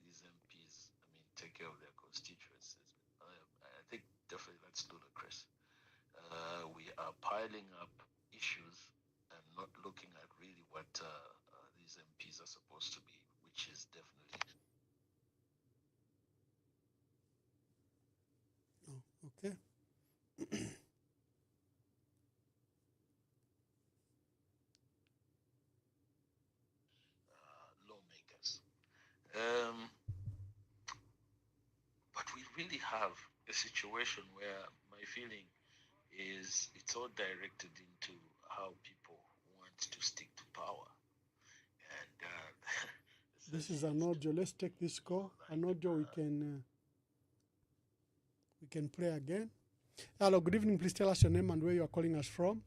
these MPs, take care of their constituencies. I think definitely that's ludicrous. We are piling up issues and not looking at really what these MPs are supposed to be, which is definitely. Oh, okay. Lawmakers. But we really have a situation where my feeling is it's all directed into how people want to stick to power. And this is an audio. Let's take this call. An audio we can play again. Hello, good evening. Please tell us your name and where you are calling us from.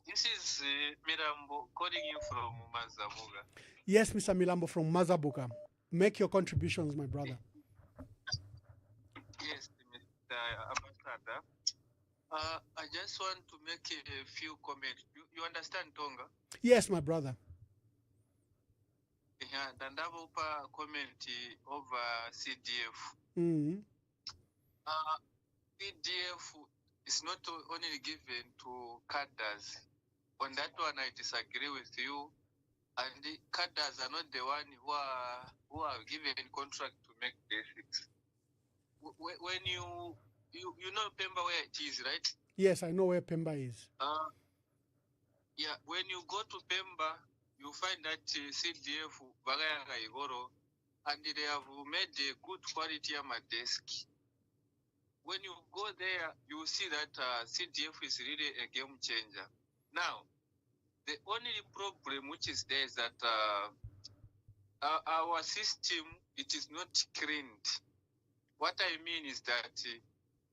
This is Mirambo calling you from Mazabuga. Yes, Mr. Milambo from Mazabuga. Make your contributions, my brother. Yes, Mr. Ambassador. I just want to make a few comments. You understand Tonga? Yes, my brother. Yeah, and I have a comment over CDF. Mm-hmm. CDF is not only given to cadres. On that one, I disagree with you. And the cadres are not the one who are given contract to make basics. When you know Pemba where it is, right? Yes, I know where Pemba is. Yeah, when you go to Pemba, you find that CDF Bagaya Igoro, and they have made a good quality desk. When you go there, you see that CDF is really a game changer. Now, the only problem which is there is that our system, it is not cleaned. What I mean is that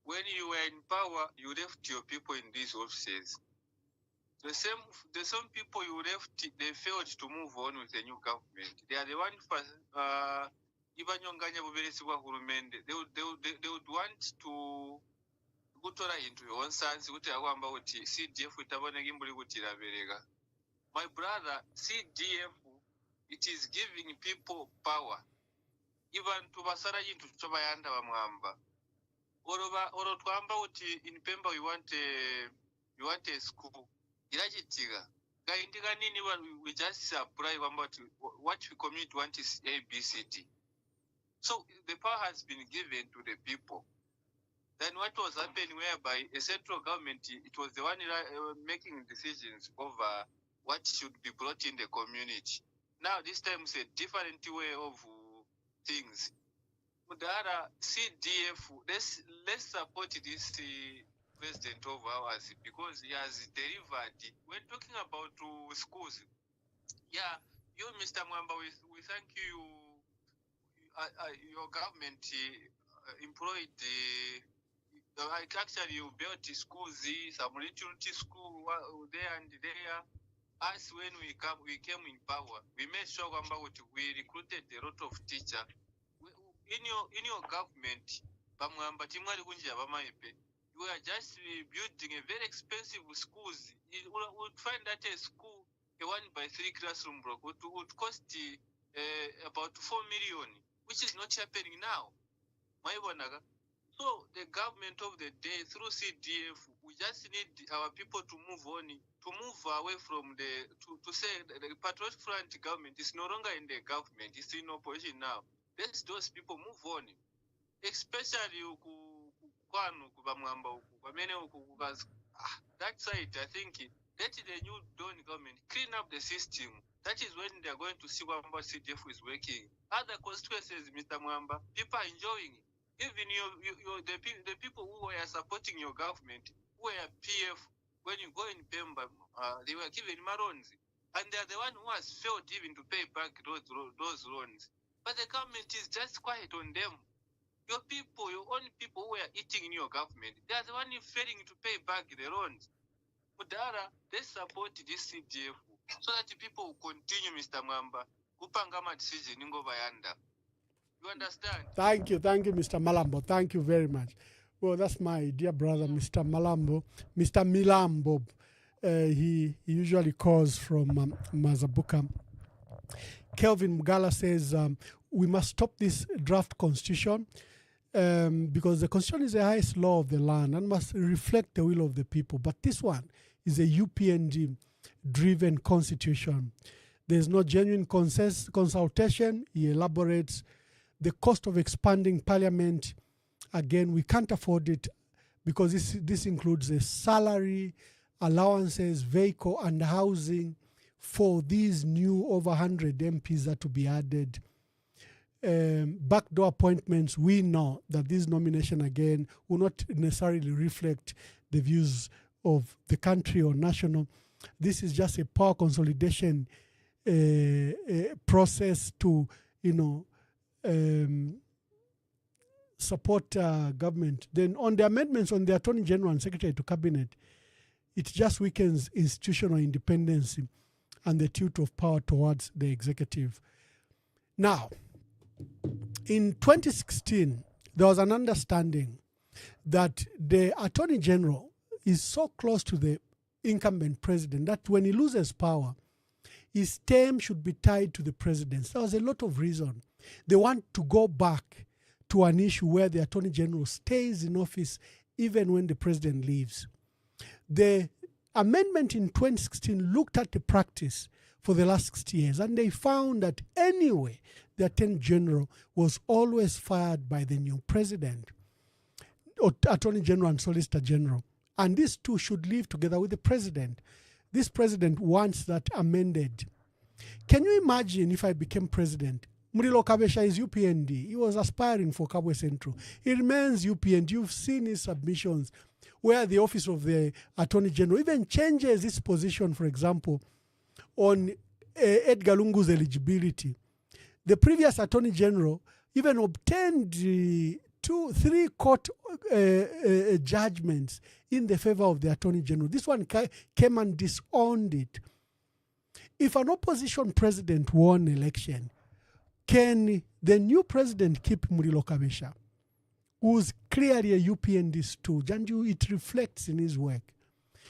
when you were in power, you left your people in these offices. The same people you left, they failed to move on with the new government. They are the one first, even Yonganya Bubereswa Hurumende, they would want to go into your own sons, which are one about CDF with Tabanagimbu. My brother, CDF, it is giving people power. Even to Basara into Chobayanda Wamamba. Oro Twamba in Pemba you want a school. Irajitiga. We just apply what we commit want is ABCD. So the power has been given to the people. Then what was happening whereby a central government, it was the one making decisions over what should be brought in the community. Now this time is a different way of things. Mudara CDF, let's support this president of ours because he has delivered. When talking about schools, yeah, you Mr. Mwamba, we thank you. Your government employed actually you built schools, some little school there and there. As when we came in power, we made sure we recruited a lot of teachers. In your government, you are just building a very expensive schools. You would find that a school, a 1x3 classroom block, would cost about 4 million, which is not happening now. So the government of the day through CDF, we just need our people to move on, to move away from to say the Patriot Front government is no longer in the government, it's in opposition now. Let those people move on, especially that side. I think let the new Dawn government clean up the system. That is when they are going to see what CDF is working. Other constituencies, Mr. Mwamba, people are enjoying it. Even the people who were supporting your government, who were PF, when you go in Pemba, they were given loans. And they are the one who has failed even to pay back those loans. But the government is just quiet on them. Your people, your own people who were eating in your government, they are the one failing to pay back the loans. Mudara, let's support this CDF so that people will continue, Mr. Mwamba. Kupangama decision ingo bayanda. You understand? Thank you, Mr. Malambo. Thank you very much. Well, that's my dear brother, Mr. Malambo, Mr. Milambo. he usually calls from Mazabuka. Kelvin Mugala says, we must stop this draft constitution because the constitution is the highest law of the land and must reflect the will of the people. But this one is a UPND-driven constitution. There's no genuine consultation. He elaborates the cost of expanding parliament. Again, we can't afford it because this includes a salary, allowances, vehicle, and housing for these new over 100 MPs that to be added. Backdoor appointments, we know that this nomination again will not necessarily reflect the views of the country or national. This is just a power consolidation process to, support government. Then on the amendments on the Attorney General and Secretary to Cabinet, it just weakens institutional independence and the tilt of power towards the executive. Now, in 2016, there was an understanding that the Attorney General is so close to the incumbent president that when he loses power, his term should be tied to the presidency. There was a lot of reason. They want to go back to an issue where the Attorney General stays in office even when the president leaves. The amendment in 2016 looked at the practice for the last 60 years, and they found that anyway, the Attorney General was always fired by the new president, or Attorney General and Solicitor General. And these two should live together with the president. This president wants that amended. Can you imagine if I became president? Murilo Kabesha is UPND. He was aspiring for Kabwe Central. He remains UPND. You've seen his submissions where the office of the Attorney General even changes its position, for example, on Edgar Lungu's eligibility. The previous Attorney General even obtained 3 court judgments in the favor of the Attorney General. This one came and disowned it. If an opposition president won election, can the new president keep Murilo Kabesha, who's clearly a UPND stooge, and it reflects in his work?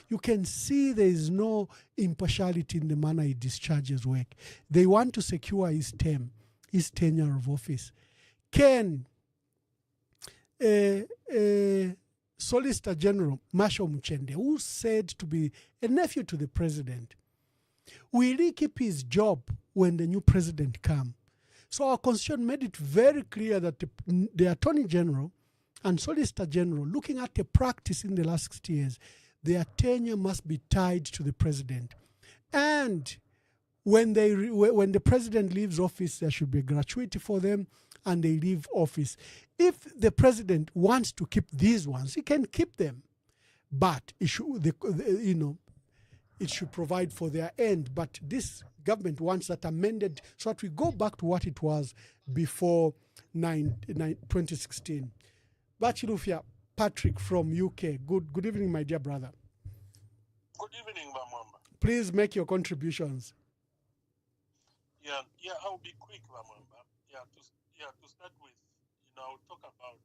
You can see there is no impartiality in the manner he discharges work. They want to secure his term, his tenure of office. Can Solicitor General Marshall Muchende, who's said to be a nephew to the president, will he keep his job when the new president comes? So our constitution made it very clear that the Attorney General and Solicitor General, looking at the practice in the last 60 years, their tenure must be tied to the president. And when the president leaves office, there should be gratuity for them, and they leave office. If the president wants to keep these ones, he can keep them, but it should, it should provide for their end. But this government wants that amended so that we go back to what it was before 2016. Bachilufia Patrick from UK. Good evening, my dear brother. Good evening, Bamwamba. Please make your contributions. Yeah, I'll be quick, Bamwamba. To start with, I'll talk about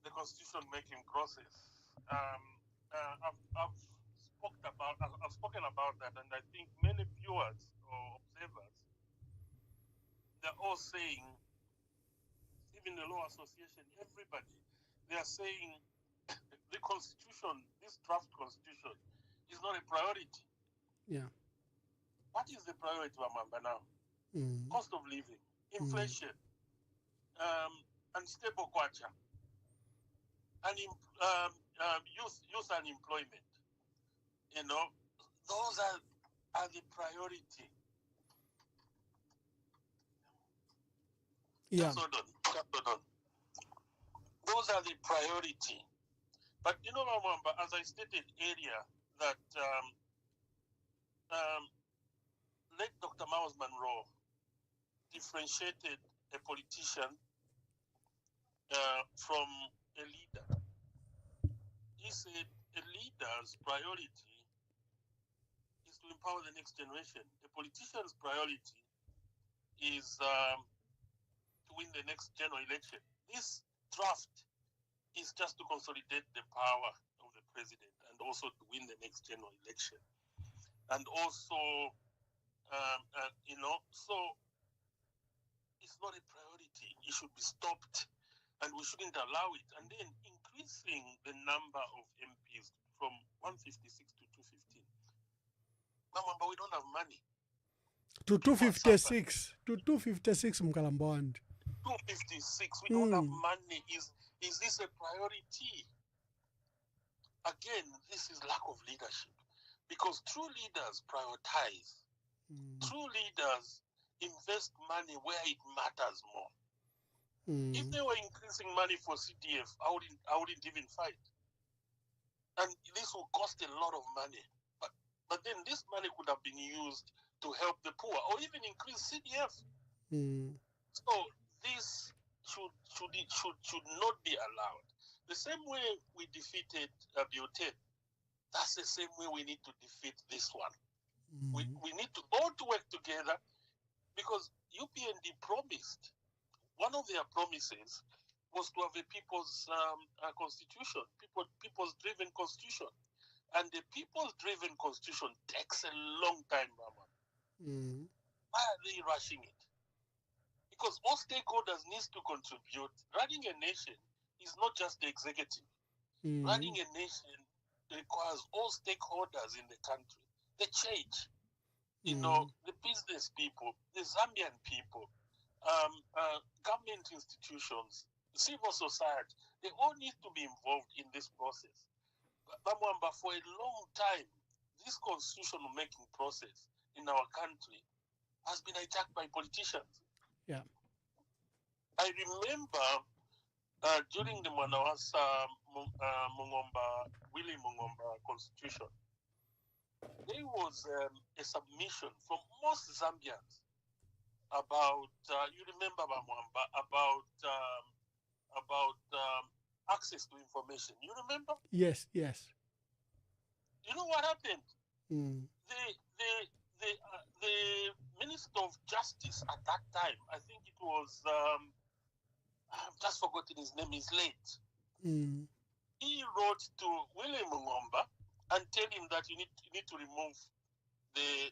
the constitution-making process. I've spoken about that, and I think many viewers or observers, they're all saying, even the Law Association, everybody, they are saying the constitution, this draft constitution, is not a priority. Yeah. What is the priority, Bamwamba, now? Cost of living, inflation, unstable kwacha, and youth unemployment. Those are the priority. Yeah. Hold on. Those are the priority. But Bamwamba, as I stated earlier, that late Dr. Miles Monroe differentiated a politician from a leader. He said a leader's priority is to empower the next generation. A politician's priority is to win the next general election. This draft is just to consolidate the power of the president and also also to win the next general election. And also, so it's not a priority. It should be stopped, and we shouldn't allow it. And then increasing the number of MPs from 156 to 215. But we don't have money. To 256. To 256, Mkalambwand. 256. We don't have money. Is this a priority? Again, this is lack of leadership. Because true leaders prioritize. True leaders invest money where it matters more. If they were increasing money for CDF, I wouldn't even fight. And this will cost a lot of money. But then this money could have been used to help the poor or even increase CDF. So this should not be allowed. The same way we defeated Biotet, that's the same way we need to defeat this one. We need to all to work together, because UPND promised, one of their promises was to have a people's constitution, people's-driven constitution. And the people's-driven constitution takes a long time, Mama. Why are they rushing it? Because all stakeholders need to contribute. Running a nation is not just the executive. Running a nation requires all stakeholders in the country. The church, the business people, the Zambian people, government institutions, civil society, they all need to be involved in this process. But for a long time, this constitutional making process in our country has been hijacked by politicians. Yeah. I remember during the Manawasa Willie Mungomba constitution, there was a submission from most Zambians about, you remember Bamwamba, about access to information. You remember? Yes. You know what happened? The Minister of Justice at that time, I think it was, I've just forgotten his name, he's late. He wrote to William Mungomba and tell him that you need to remove the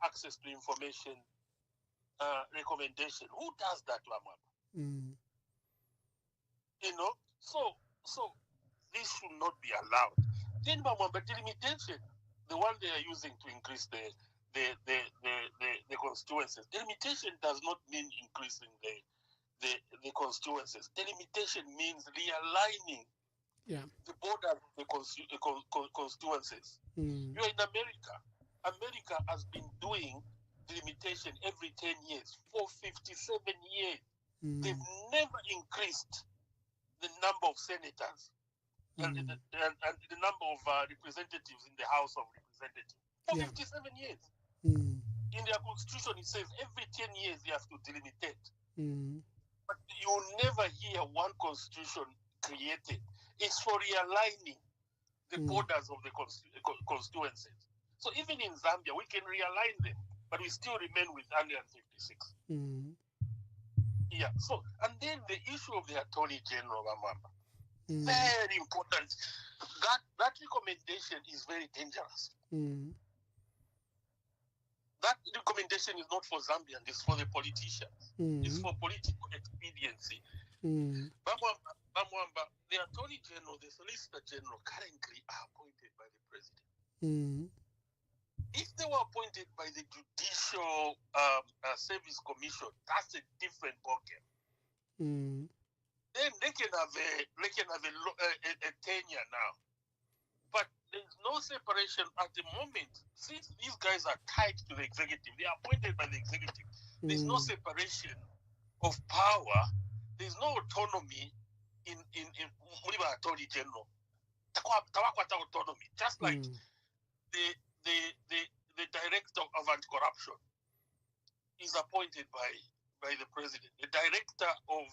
access to information recommendation. Who does that, Mama? So this should not be allowed. Then, Mama, but the limitation, the one they are using to increase the constituencies, the limitation does not mean increasing the constituencies. The limitation means realigning the border of the constituencies. You're in America. America has been doing the limitation every 10 years for 57 years. They've never increased the number of senators and the number of representatives in the House of Representatives for 57 years. In their constitution, it says every 10 years they have to delimitate. But you will never hear one constitution created. It's for realigning the borders of the constituencies. So even in Zambia, we can realign them, but we still remain with 156. Yeah. So, and then the issue of the Attorney General, Amamba, very important. That recommendation is very dangerous. That recommendation is not for Zambians, it's for the politicians. It's for political expediency. Bamwamba, the Attorney General, the Solicitor General currently are appointed by the President. If they were appointed by the Judicial Service Commission, that's a different ballgame. Then they can have a tenure now. But there's no separation at the moment. Since these guys are tied to the executive, they are appointed by the executive. There's no separation of power. There's no autonomy in Attorney General. Autonomy, just like the director of anti-corruption is appointed by the president. The director of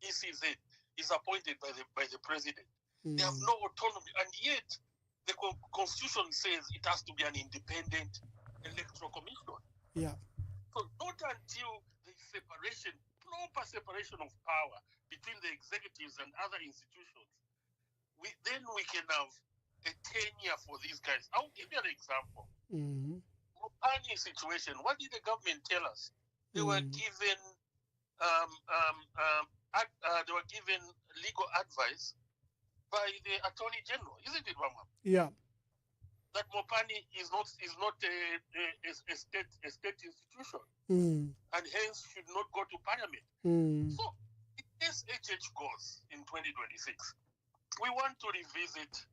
ECZ is appointed by the president. They have no autonomy, and yet the constitution says it has to be an independent electoral commission. Yeah. So not until the proper separation of power between the executives and other institutions, we can have a tenure for these guys. I'll give you an example. Mm. Mopani situation. What did the government tell us? They were given they were given legal advice by the Attorney General, isn't it, Mama? Yeah. That Mopani is not a state institution, and hence should not go to Parliament. So, in case HH goes in 2026, we want to revisit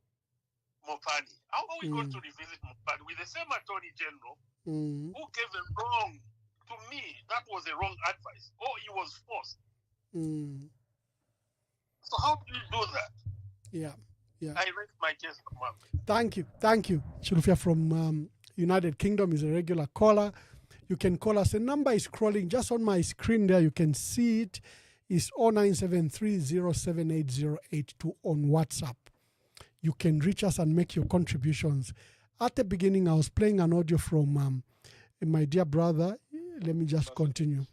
Mopani. How are we going to revisit Mopani with the same Attorney General who gave a wrong, to me, that was a wrong advice, or he was forced? So how do you do that? Yeah. Yeah. I raised my case, Mom. Thank you. Chilufia from United Kingdom is a regular caller. You can call us. The number is scrolling just on my screen there. You can see it. It's 0973078082 on WhatsApp. You can reach us and make your contributions. At the beginning, I was playing an audio from my dear brother. Let me just continue.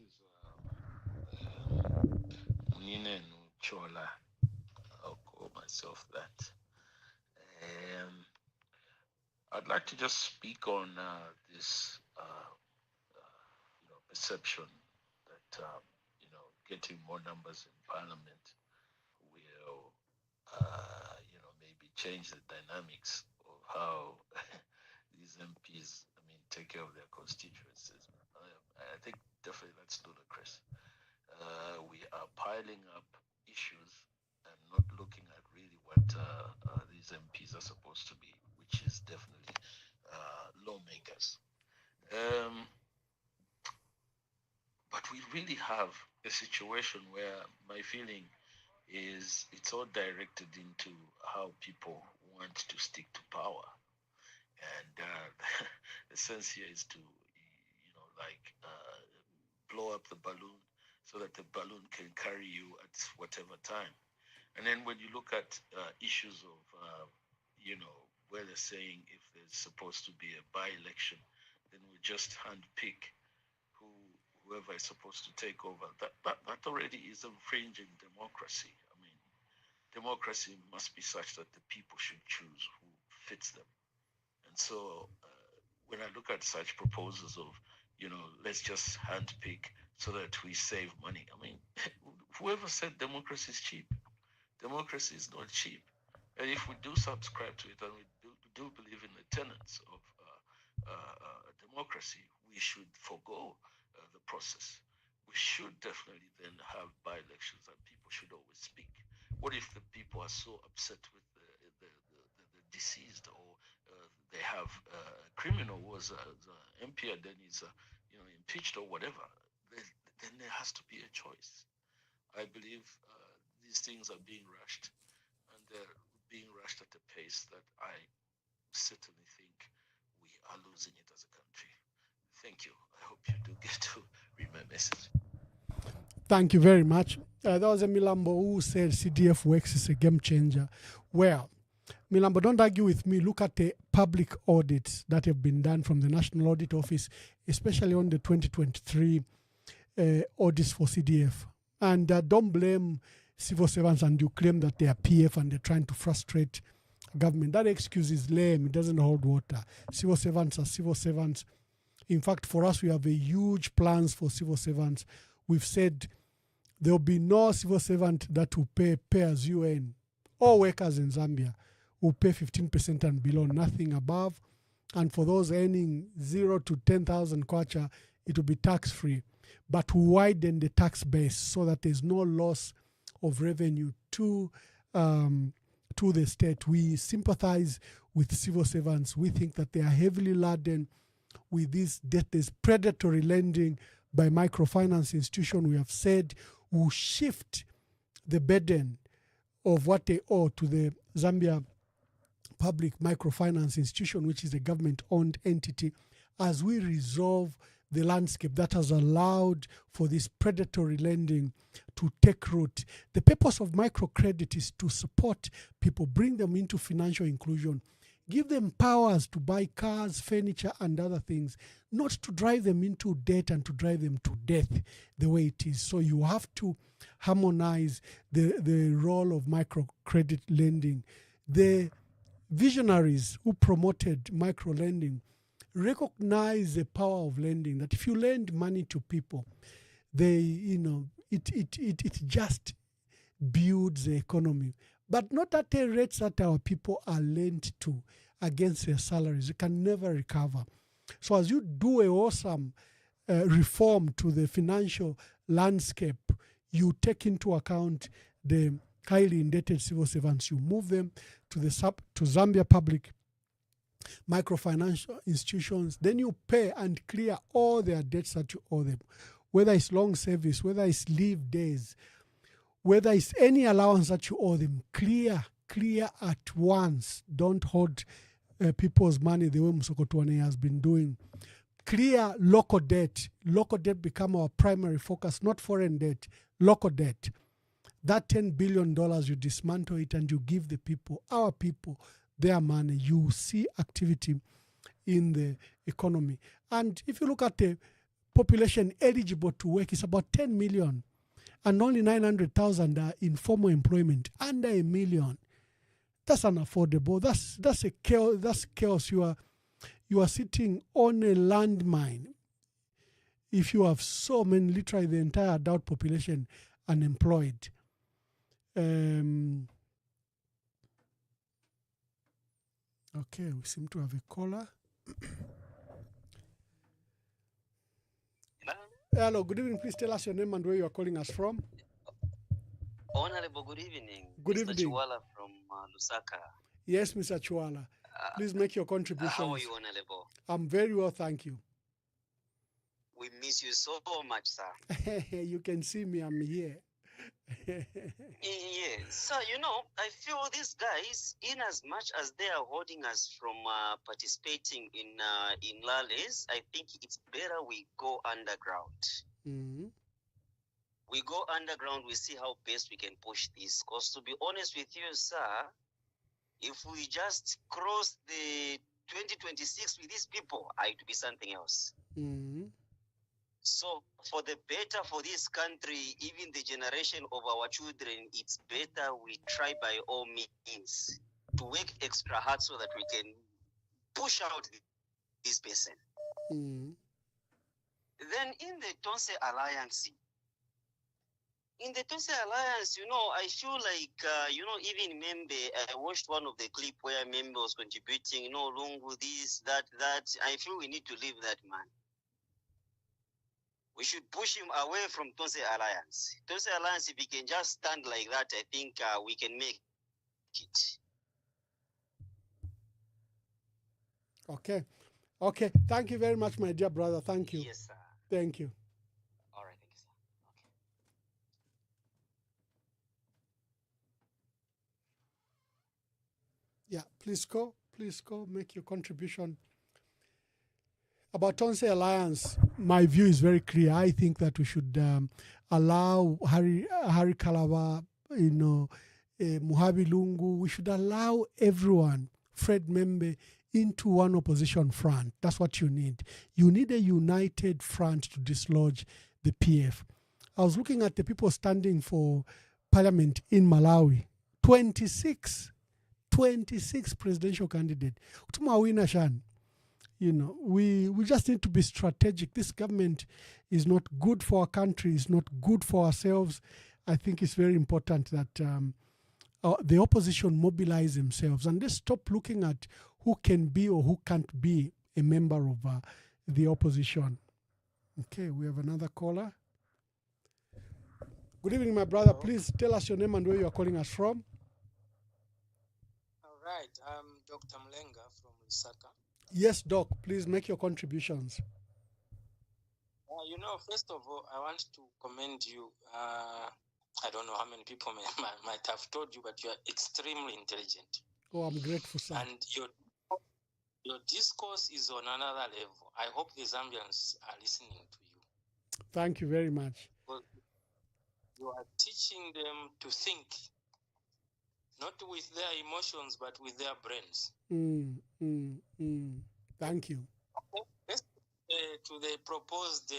I'll call myself that. I'd like to just speak on this perception that getting more numbers in Parliament will maybe change the dynamics of how these MPs take care of their constituencies. I think definitely that's ludicrous. We are piling up issues and not looking at really what these MPs are supposed to be, which is definitely lawmakers. But we really have a situation where my feeling is it's all directed into how people want to stick to power. And the sense here is to, blow up the balloon so that the balloon can carry you at whatever time. And then when you look at issues of, where they're saying if there's supposed to be a by-election, then we just handpick whoever is supposed to take over. That already is infringing democracy. Democracy must be such that the people should choose who fits them. And so when I look at such proposals of, let's just handpick so that we save money. Whoever said democracy is cheap? Democracy is not cheap. And if we do subscribe to it and we do believe in the tenets of democracy, we should forego the process. We should definitely then have by-elections and people should always speak. What if the people are so upset with the deceased, or they have a criminal who was an MP and then is impeached or whatever? Then there has to be a choice. I believe these things are being rushed, and they're being rushed at a pace that I certainly think we are losing it as a country. Thank you. I hope you do get to read my message. Thank you very much. That was a Milambo who said CDF works is a game changer. Well, Milambo, don't argue with me. Look at the public audits that have been done from the National Audit Office, especially on the 2023 audits for CDF. And don't blame civil servants and you claim that they are PF and they're trying to frustrate government. That excuse is lame. It doesn't hold water. Civil servants are civil servants. In fact, for us, we have a huge plans for civil servants. We've said there will be no civil servant that will pay as you earn. All workers in Zambia will pay 15% and below, nothing above. And for those earning 0 to 10,000 kwacha, it will be tax-free. But we widen the tax base so that there's no loss of revenue to the state. We sympathize with civil servants. We think that they are heavily laden with this debt. There's predatory lending by microfinance institution. We have said will shift the burden of what they owe to the Zambia Public Microfinance Institution, which is a government-owned entity, as we resolve the landscape that has allowed for this predatory lending to take root. The purpose of microcredit is to support people, bring them into financial inclusion, give them powers to buy cars, furniture, and other things, not to drive them into debt and to drive them to death the way it is. So you have to harmonize the role of microcredit lending. The visionaries who promoted micro lending recognize the power of lending, that if you lend money to people, it just builds the economy, but not at the rates that our people are lent to against their salaries. You can never recover. So as you do a awesome reform to the financial landscape, you take into account the highly indebted civil servants. You move them to Zambia Public Microfinancial Institutions. Then you pay and clear all their debts that you owe them, whether it's long service, whether it's leave days, whether it's any allowance that you owe them. Clear at once. Don't hold people's money the way Musokotwane has been doing. Clear local debt. Local debt become our primary focus, not foreign debt, local debt. That $10 billion, you dismantle it and you give the people, our people, their money. You see activity in the economy. And if you look at the population eligible to work, it's about 10 million. And only 900,000 are in formal employment, under a million. That's unaffordable. That's a chaos. That's chaos. You are sitting on a landmine. If you have so many, literally the entire adult population unemployed. Okay, we seem to have a caller. Hello, good evening. Please tell us your name and where you are calling us from. Honorable, good evening. Good Mr. evening. Chiwala from Lusaka. Yes, Mr. Chiwala. Please make your contributions. How are you, Honorable? I'm very well, thank you. We miss you so much, sir. You can see me, I'm here. Yes, sir, I feel these guys, in as much as they are holding us from participating in rallies, I think it's better we go underground. Mm-hmm. We go underground, we see how best we can push this. Because to be honest with you, sir, if we just cross the 2026 with these people, it would be something else. Mm-hmm. So for the better for this country, even the generation of our children, it's better we try by all means to work extra hard so that we can push out this person. Mm-hmm. Then in the Tonse Alliance, I feel like, even Membe, I watched one of the clip where Membe was contributing, Lungu, this, that. I feel we need to leave that man. We should push him away from Tonse Alliance. Tonse Alliance, if he can just stand like that, I think we can make it. Okay. Thank you very much, my dear brother. Thank you. Yes, sir. Thank you. All right, thank you, sir. Okay. Yeah, please go, make your contribution. About Tonse Alliance, my view is very clear. I think that we should allow Harry Kalaba, Muhabi Lungu. We should allow everyone, Fred Membe, into one opposition front. That's what you need. You need a united front to dislodge the PF. I was looking at the people standing for parliament in Malawi. 26 presidential candidates. We just need to be strategic. This government is not good for our country, is not good for ourselves. I think it's very important that the opposition mobilize themselves and they stop looking at who can be or who can't be a member of the opposition. Okay, we have another caller. Good evening, my brother. Hello. Please tell us your name and where you are calling us from. All right, I'm Dr. Mlenga from Lusaka. Yes, Doc, please make your contributions. First of all, I want to commend you. I don't know how many people might have told you, but you are extremely intelligent. Oh, I'm grateful, sir. And your discourse is on another level. I hope the Zambians are listening to you. Thank you very much. Because you are teaching them to think, not with their emotions, but with their brains. Thank you. Let's to the proposed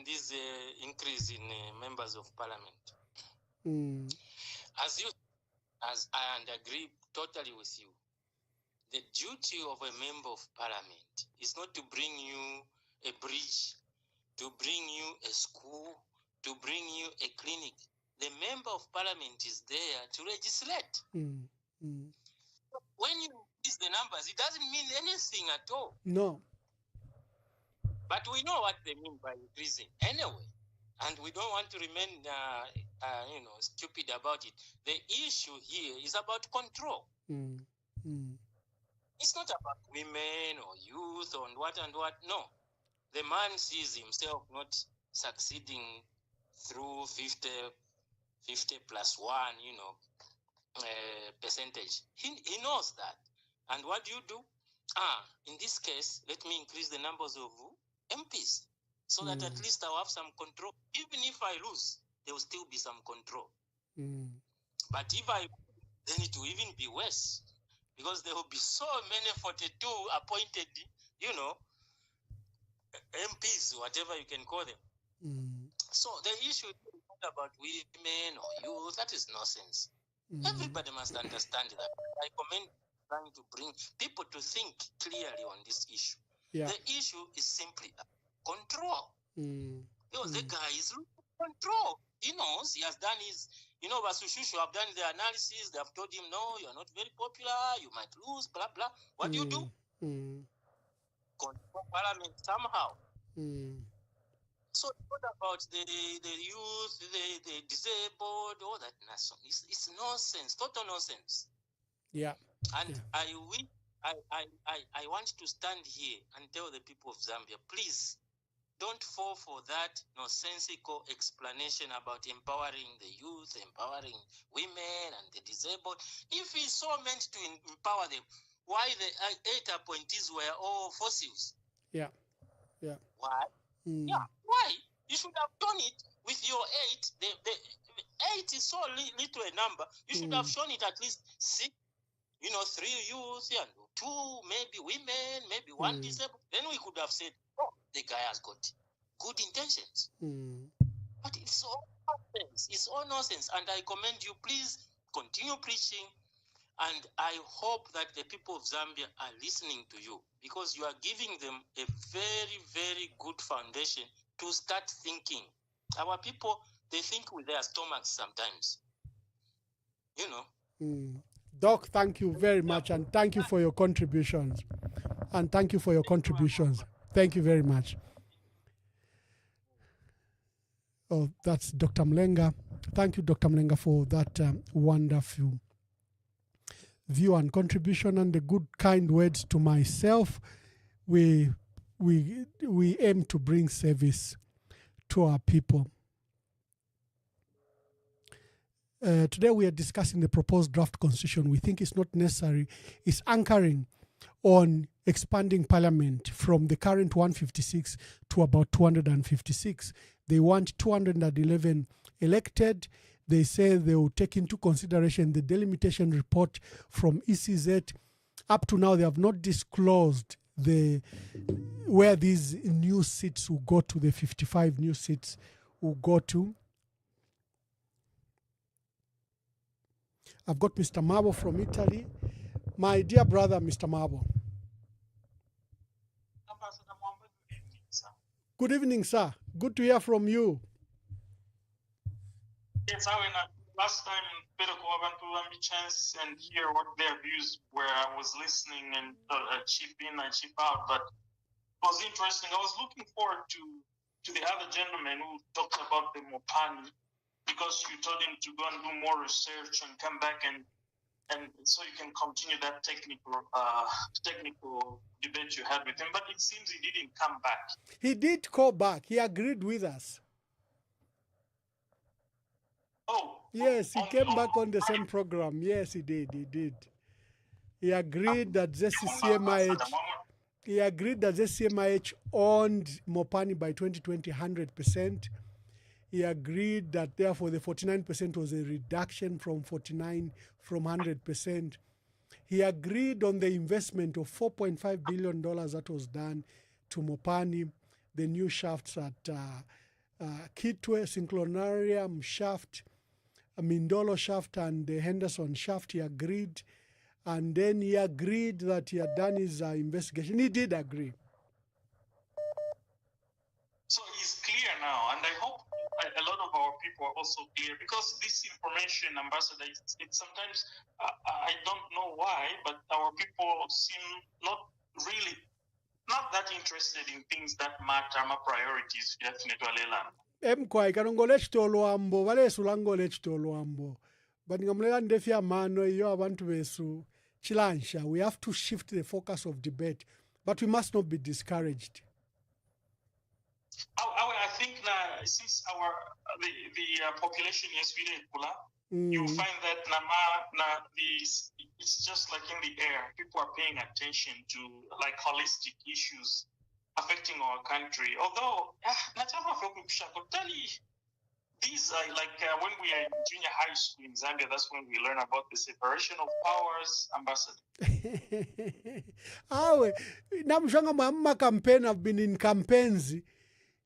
this increase in members of parliament. As I agree totally with you. The duty of a member of parliament is not to bring you a bridge, to bring you a school, to bring you a clinic. The member of parliament is there to legislate. When you increase the numbers, it doesn't mean anything at all. No. But we know what they mean by increasing anyway. And we don't want to remain, stupid about it. The issue here is about control. It's not about women or youth or what and what. No. The man sees himself not succeeding through 50 plus 1, percentage. He knows that. And what do you do? In this case, let me increase the numbers of MPs so that at least I'll have some control. Even if I lose, there will still be some control. But if I win, then it will even be worse because there will be so many 42 appointed, MPs, whatever you can call them. So the issue is not about women or youth. That is nonsense. Everybody must understand that. I commend trying to bring people to think clearly on this issue. Yeah. The issue is simply control. The guy is looking for control. He knows he has done his, Basushushu have done the analysis. They have told him, no, you're not very popular. You might lose, blah, blah. What do you do? Control parliament somehow. So it's not about the youth, the disabled, all that nonsense. It's nonsense, total nonsense. Yeah. And I want to stand here and tell the people of Zambia, please don't fall for that nonsensical explanation about empowering the youth, empowering women and the disabled. If it's so meant to empower them, why the 8 appointees were all fossils? Yeah. Why? Yeah, why? You should have done it with your 8. The 8 is so little a number. You should have shown it at least 6, 3 youth, and 2 maybe women, maybe 1 disabled. Then we could have said, oh, the guy has got good intentions. But it's all nonsense. It's all nonsense. And I commend you. Please continue preaching. And I hope that the people of Zambia are listening to you because you are giving them a very, very good foundation to start thinking. Our people, they think with their stomachs sometimes. Doc, thank you very much. And thank you for your contributions. Thank you very much. Oh, that's Dr. Mlenga. Thank you, Dr. Mlenga, for that wonderful view and contribution and the good kind words to myself. We aim to bring service to our people. Today we are discussing the proposed draft constitution. We think it's not necessary. It's anchoring on expanding parliament from the current 156 to about 256. They want 211 elected. They say they will take into consideration the delimitation report from ECZ. Up to now, they have not disclosed where these new seats will go to, the 55 new seats will go to. I've got Mr. Mabo from Italy. My dear brother, Mr. Mabo. Good evening, sir. Good to hear from you. Yes, last time Pedro went to have a chance and hear what their views were. I was listening and chip in and chip out, but it was interesting. I was looking forward to the other gentleman who talked about the Mopani because you told him to go and do more research and come back and so you can continue that technical debate you had with him. But it seems he didn't come back. He did call back. He agreed with us. Oh. Yes, he came back on the same program. Yes, he did. He agreed that ZCMIH owned Mopani by 2020 100%. He agreed that therefore the 49% was a reduction from 100%. He agreed on the investment of $4.5 billion that was done to Mopani, the new shafts at Kitwe, Synclonarium shaft, Mindolo shaft, and the Henderson shaft. He agreed. and then he agreed that he had done his investigation. He did agree. So he's clear now, and I hope a lot of our people are also clear, because this information, Ambassador, it's sometimes, I don't know why, but our people seem not that interested in things that matter, my priorities, definitely. Emkwai kanongole ekitolwambo baleesulangola ekitolwambo baningamulera ndefya mano iyo abantu besu chilansha. We have to shift the focus of debate, but we must not be discouraged. I think that since the population is really popular, you find that it's just like in the air. People are paying attention to like holistic issues affecting our country. Although, these are like when we are in junior high school in Zambia, that's when we learn about the separation of powers, Ambassador. Awe, namshanga mamma campaign have been in campaigns.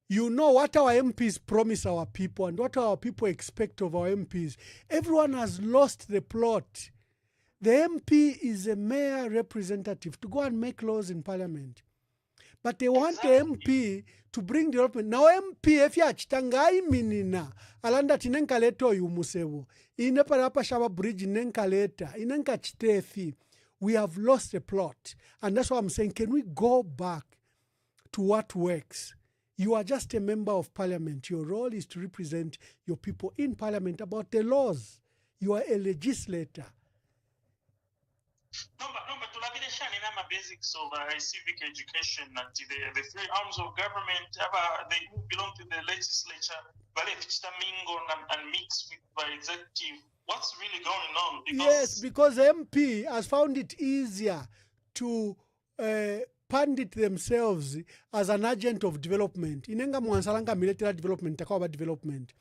You know what our MPs promise our people and what our people expect of our MPs. Everyone has lost the plot. The MP is a mere representative to go and make laws in parliament. But they want the MP to bring development. Now MP efya chitangai minina alanda tinenkaleta oyu musebo. Ine parapa shaba bridge nenkaleta inenka chitefi. We have lost the plot. And that's why I'm saying, can we go back to what works? You are just a member of parliament. Your role is to represent your people in parliament about the laws. You are a legislator. No, but to like the basics of civic education, the three arms of government, they belong to the legislature, but if mingle and mix with the executive, what's really going on? Yes, because MP has found it easier to pandit themselves as an agent of development. Inenga mwansalanga military development, takawa development.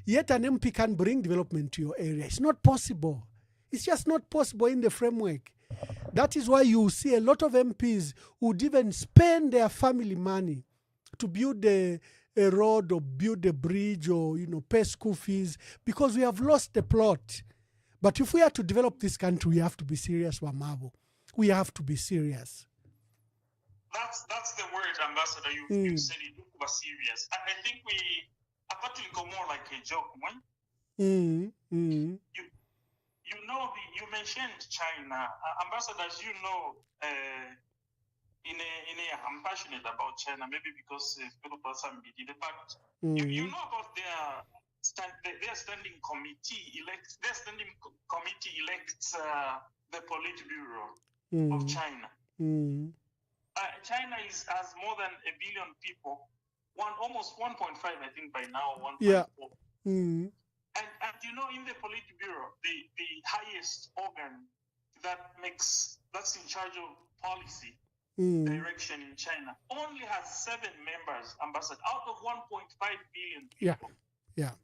Yet an MP can bring development to your area. It's not possible. It's just not possible in the framework. That is why you see a lot of MPs who would even spend their family money to build a road or build a bridge or pay school fees, because we have lost the plot. But if we are to develop this country, we have to be serious, Wamabo. We have to be serious. That's the word, Ambassador. You said it was serious. I think we actually go more like a joke, man. You mentioned China, ambassadors. I'm passionate about China, maybe because people some but you know about their standing committee elects. Their standing committee elects the Politburo of China. China has more than 1 billion people, almost 1.5, I think by now, 1.4. Yeah. And in the Politburo, the highest organ that's in charge of policy direction in China only has 7 members, ambassador, out of 1.5 billion people. Yeah.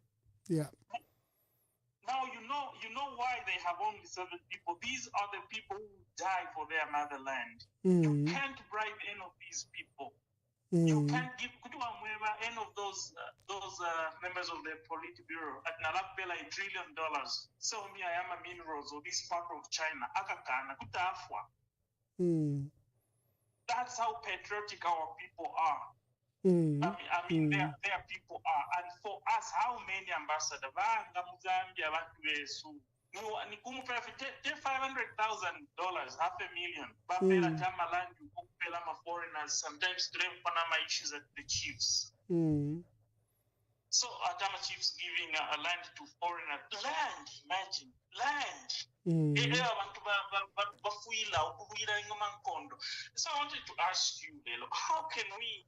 Now you know why they have only 7 people. These are the people who die for their motherland. You can't bribe any of these people. You can't give any of those members of the Politburo at Nalapela $1 trillion. So me, I am a minerals or this part of China. That's how patriotic our people are. I mean, their people are. And for us, how many ambassadors? $500,000, $500,000, foreigners, sometimes Panama issues at the chiefs. So Adama chiefs giving a land to foreigners. Land, imagine, land. So I wanted to ask you, Lelo, how can we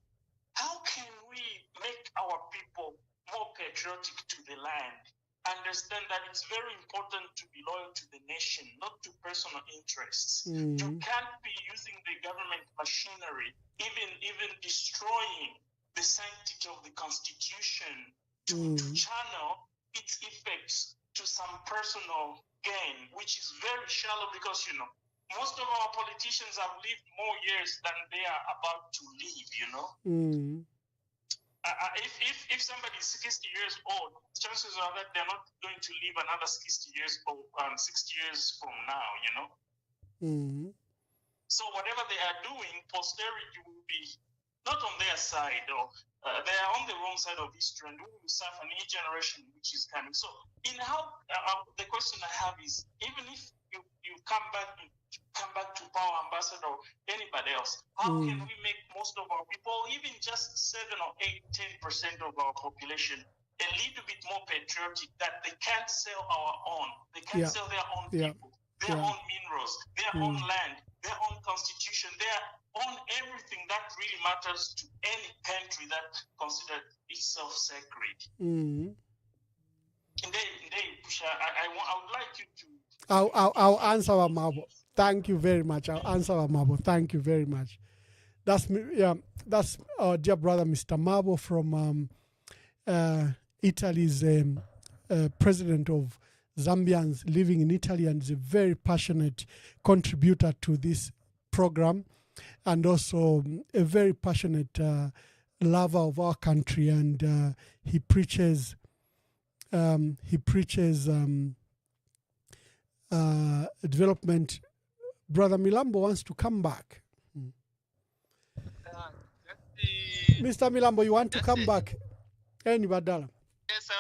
make our people more patriotic to the land? Understand that it's very important to be loyal to the nation, not to personal interests. You can't be using the government machinery, even destroying the sanctity of the Constitution to channel its effects to some personal gain, which is very shallow, because most of our politicians have lived more years than they are about to live. If somebody is 60 years old, chances are that they're not going to live another 60 years old, 60 years from now, So whatever they are doing, posterity will be not on their side, or they are on the wrong side of history, and we will suffer a new generation which is coming. So, in how the question I have is, even if you come back to power, ambassador, or anybody else, how can we make most of our people, even just 7 or 8, 10% of our population, a little bit more patriotic, that they can't sell our own, they can't sell their own people, their own minerals, their own land, their own constitution, their own everything that really matters to any country that considers itself sacred. And I would like you to. I'll answer Amabo. Thank you very much. I'll answer Amabo. Thank you very much. That's our dear brother Mr. Mabo from Italy's president of Zambians living in Italy, and is a very passionate contributor to this program, and also a very passionate lover of our country, and he preaches development. Brother Milambo wants to come back. Mr. Milambo, you want to come back? Anybody? Yes, sir.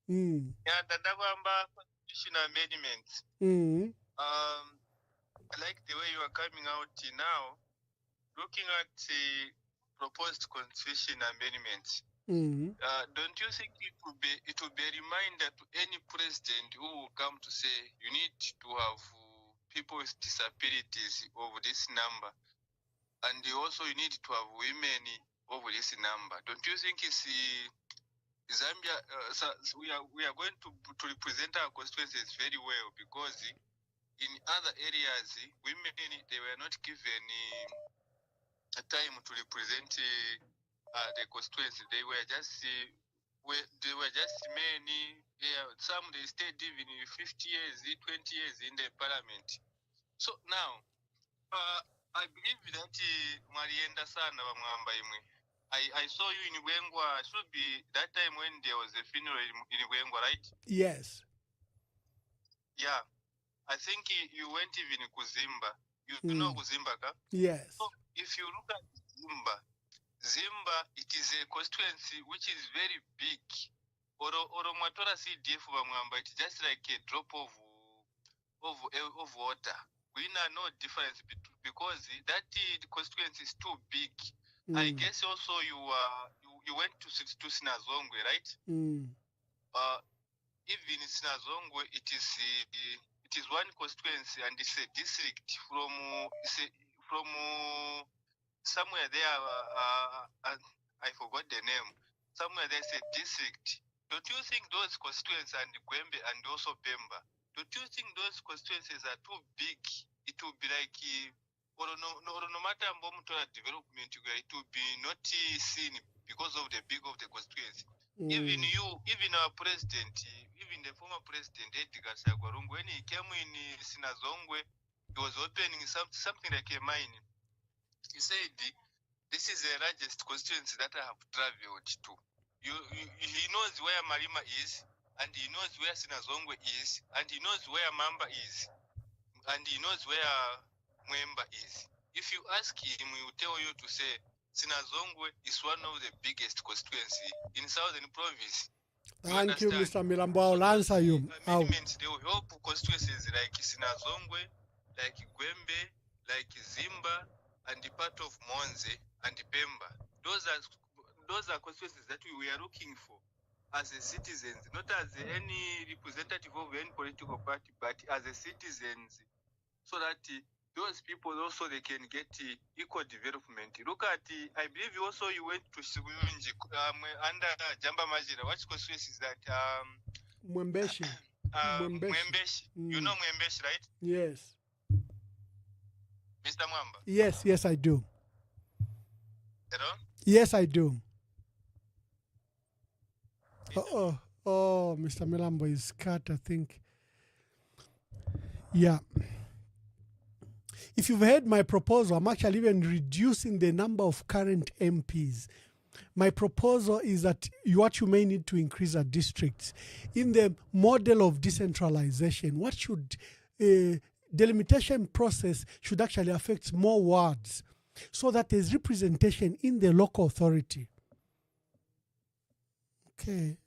Yeah, the constitutional amendments. I like the way you are coming out now, looking at the proposed constitution amendments. Don't you think it will be a reminder to any president who will come to say you need to have people with disabilities over this number, and also you need to have women over this number? Don't you think it's Zambia? We are going to represent our constituencies very well, because in other areas women, they were not given a time to represent the constituency. They were just men. Some they stayed even 50 years, 20 years in the parliament. So now, I believe that Marienda Sana Wamwamba imwe. I saw you in Wengwa. Should be that time when there was a funeral in Wengwa, right? Yes. Yeah. I think you went even to Zimba. You know Zimba, ka? Yes. So if you look at Zimba, it is a constituency which is very big. Oromatora CDF Wamwamba, it's just like a drop of water. We know no difference because that constituency is too big. I guess also you went to Sinazongwe, right? Even in Sinazongwe, it is one constituency, and it's a district from somewhere there. I forgot the name. Somewhere there's a district. Don't you think those constituencies, and Gwembe and also Pemba, don't you think those constituencies are too big? It will be like no matter development, it will be not seen because of the big of the constituency. Even our president, even the former president Edgar Sagwarungu, when he came in Sinazongwe, he was opening something like a mine. He said, "This is the largest constituency that I have traveled to." He knows where Marima is, and he knows where Sinazongwe is, and he knows where Mamba is, and he knows where Mwemba is. If you ask him, he will tell you to say Sinazongwe is one of the biggest constituency in Southern Province. Thank you, Mr. Milambo. I'll answer you. They will help constituencies like Sinazongwe, like Gwembe, like Zimba, and the part of Monze and Pemba. Those are constituencies that we are looking for as a citizens, not as any representative of any political party, but as a citizens, so that those people also they can get equal development. Look at I believe also you went to Sibunji under Jamba Majira. What constituency is that? Mwembeshi. Mwembeshi. You know Mwembeshi, right? Yes. Mr. Mwamba? Yes, I do. Hello? Yes, I do. Oh, Mr. Milambo is cut, I think. Yeah. If you've heard my proposal, I'm actually even reducing the number of current MPs. My proposal is that what you may need to increase are districts. In the model of decentralization, what should delimitation process should actually affect more wards so that there's representation in the local authority. Okay.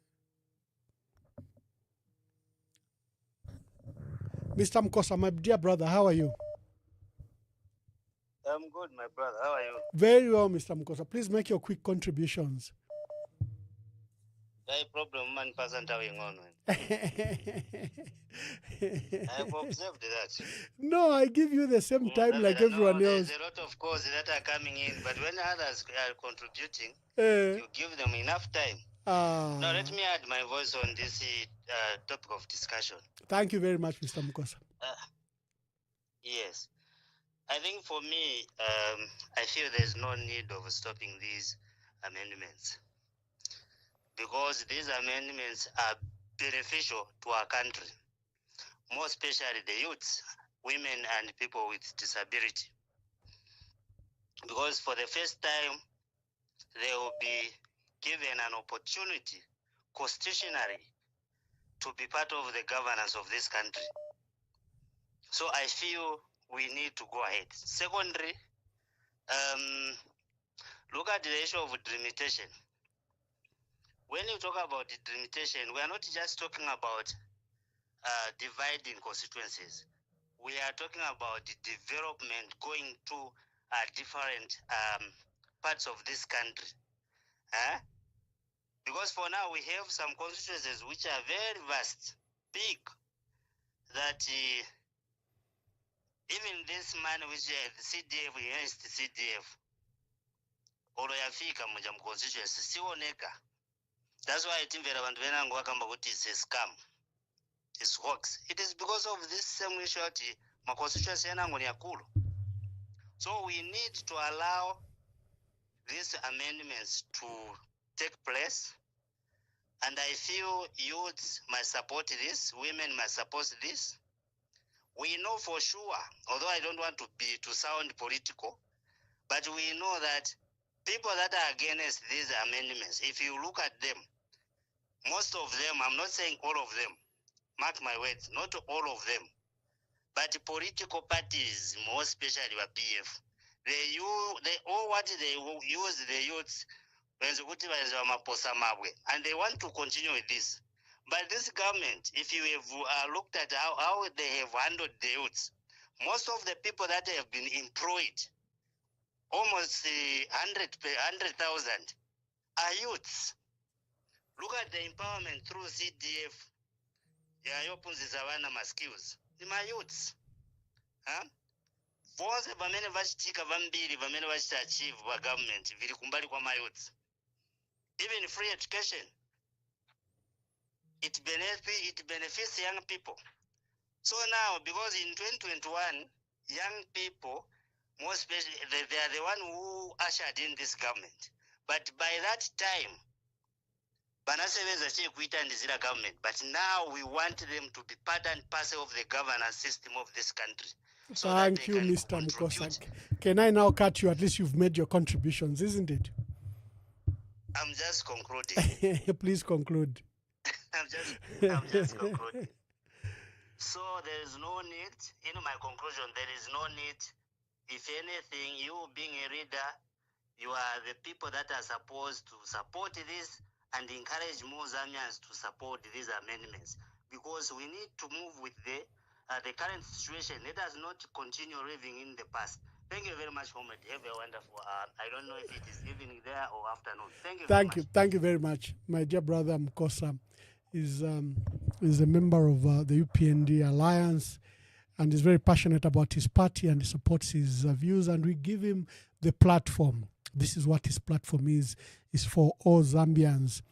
Mr. Mkosa, my dear brother, how are you? I'm good, my brother. How are you? Very well, Mr. Mkosa. Please make your quick contributions. No problem, man. Person going on. I've observed that. No, I give you the same time like everyone else. There's a lot of calls that are coming in, but when others are contributing, Eh. you give them enough time. Now, let me add my voice on this topic of discussion. Thank you very much, Mr. Mkosa. Yes. I think for me, I feel there's no need of stopping these amendments because these amendments are beneficial to our country, more especially the youths, women, and people with disability. Because for the first time, they will be given an opportunity constitutionally to be part of the governance of this country. So I feel we need to go ahead. Secondly, look at the issue of delimitation. When you talk about the delimitation, we are not just talking about dividing constituencies. We are talking about the development going to different parts of this country. Because for now, we have some constituencies which are very vast, big, that even this man which the CDF against the CDF, oloyafika muja constituency sioneka. That's why I think that it's a scam. It's hoax. It is because of this same issue that my constituency is cool. So we need to allow these amendments to take place. And I feel youths must support this, women must support this. We know for sure, although I don't want to sound political, but we know that people that are against these amendments, if you look at them, most of them, I'm not saying all of them, mark my words, not all of them, but political parties, more especially the PF, they all what they use the youths, and they want to continue with this. But this government, if you have looked at how they have handled the youths, most of the people that have been employed, almost 100,000, are youths. Look at the empowerment through CDF. My skills. My youths. Once vamene vachitika vambiri vamene achieve government viri kumbali kwa my youths. Even free education. It benefits young people. So now, because in 2021, young people, more especially, they are the one who ushered in this government. But by that time, government. But now we want them to be part and parcel of the governance system of this country. So thank you, Mr. Mkosa. Can I now cut you? At least you've made your contributions, isn't it? I'm just concluding. Please conclude. I'm just concluding. So there is no need, in my conclusion, there is no need. If anything, you being a reader, you are the people that are supposed to support this and encourage more Zambians to support these amendments, because we need to move with the current situation. Let us not continue living in the past. Thank you very much, Comrade. Have a wonderful, I don't know if it is evening there or afternoon. Thank you very much. My dear brother Mkosa is a member of the UPND Alliance and is very passionate about his party and he supports his views, and we give him the platform. This is what his platform is for all Zambians.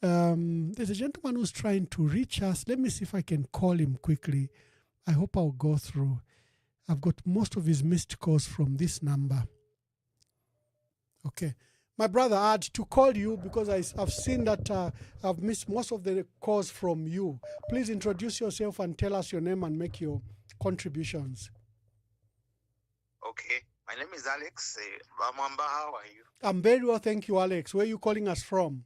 There's a gentleman who's trying to reach us. Let me see if I can call him quickly. I hope I'll go through. I've got most of his missed calls from this number. Okay. My brother, I had to call you because I've seen that I've missed most of the calls from you. Please introduce yourself and tell us your name and make your contributions. Okay. My name is Alex. Bamwamba, how are you? I'm very well, thank you, Alex. Where are you calling us from?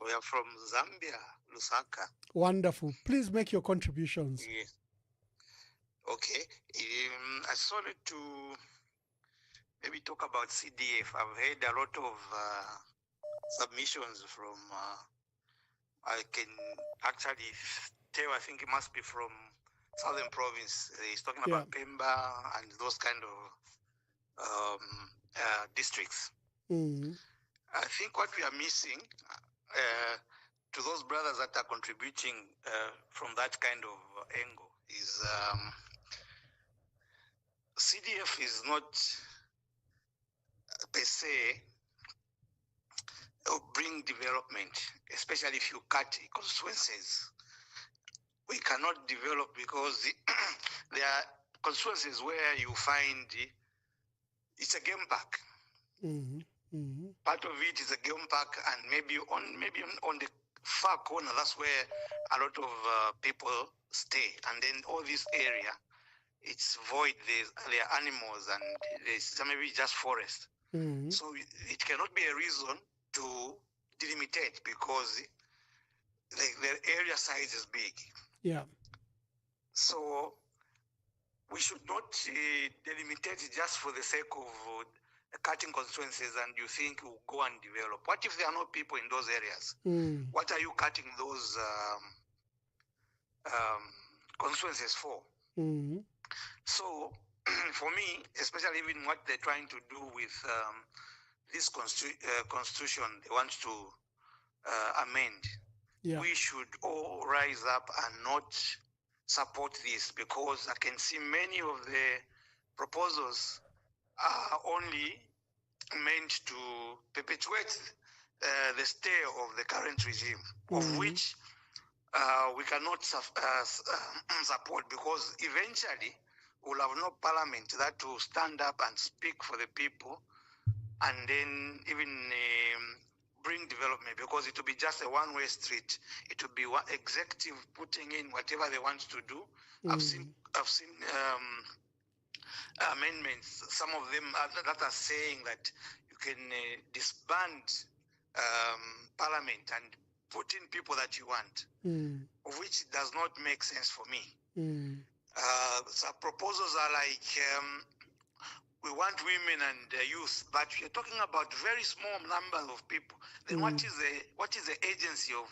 We are from Zambia, Lusaka. Wonderful. Please make your contributions. Yes. Okay. I just wanted to maybe talk about CDF. I've heard a lot of submissions from, I can actually tell, I think it must be from Southern Province. He's talking about Pemba and those kind of districts. I think what we are missing to those brothers that are contributing from that kind of angle is CDF is not per se bring development, especially if you cut constituencies. We cannot develop because there are constituencies where you find it's a game park. Part of it is a game park, and maybe on the far corner, that's where a lot of people stay. And then all this area, it's void. There are animals, and there's maybe just forest. So it cannot be a reason to delimitate because the area size is big. Yeah. So we should not delimitate just for the sake of cutting constituencies and you think we'll go and develop. What if there are no people in those areas? What are you cutting those constituencies for? So for me, especially even what they're trying to do with this constitution they want to amend, we should all rise up and not support this, because I can see many of the proposals are only meant to perpetuate the stay of the current regime, of which we cannot support, because eventually we'll have no parliament that will stand up and speak for the people and then even bring development, because it will be just a one-way street. It will be one executive putting in whatever they want to do. I've seen amendments, some of them that are saying that you can disband parliament and put in people that you want, which does not make sense for me. So proposals are like we want women and youth, but we're talking about very small numbers of people. Then what is the agency of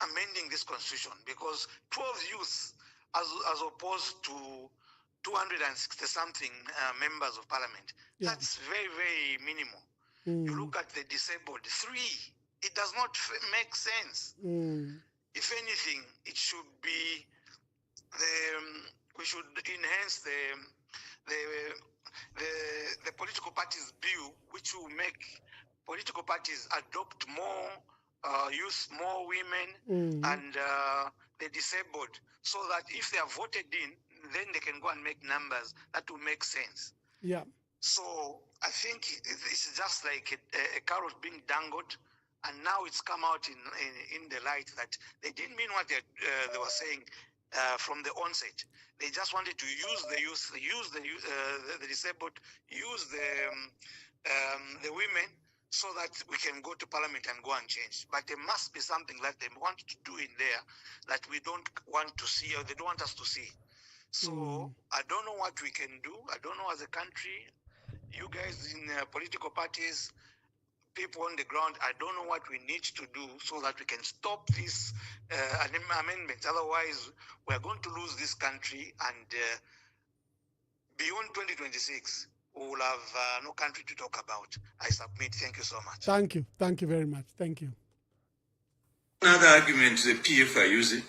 amending this constitution? Because 12 youth as opposed to 260 something members of parliament, that's very, very minimal. You look at the disabled, 3. It does not make sense. If anything, it should be we should enhance the political parties bill, which will make political parties adopt more youth, more women, and the disabled, so that if they are voted in, then they can go and make numbers that will make sense. Yeah. So I think it's just like a carrot being dangled, and now it's come out in the light that they didn't mean what they were saying from the onset. They just wanted to use the youth, the disabled, use the women, so that we can go to parliament and go and change. But there must be something that they want to do in there that we don't want to see, or they don't want us to see. So I don't know what we can do. I don't know, as a country, you guys in political parties, people on the ground, I don't know what we need to do so that we can stop this amendment. Otherwise, we're going to lose this country, and beyond 2026, we will have no country to talk about. I submit. Thank you so much. Thank you. Thank you very much. Thank you. Another argument the PF are using,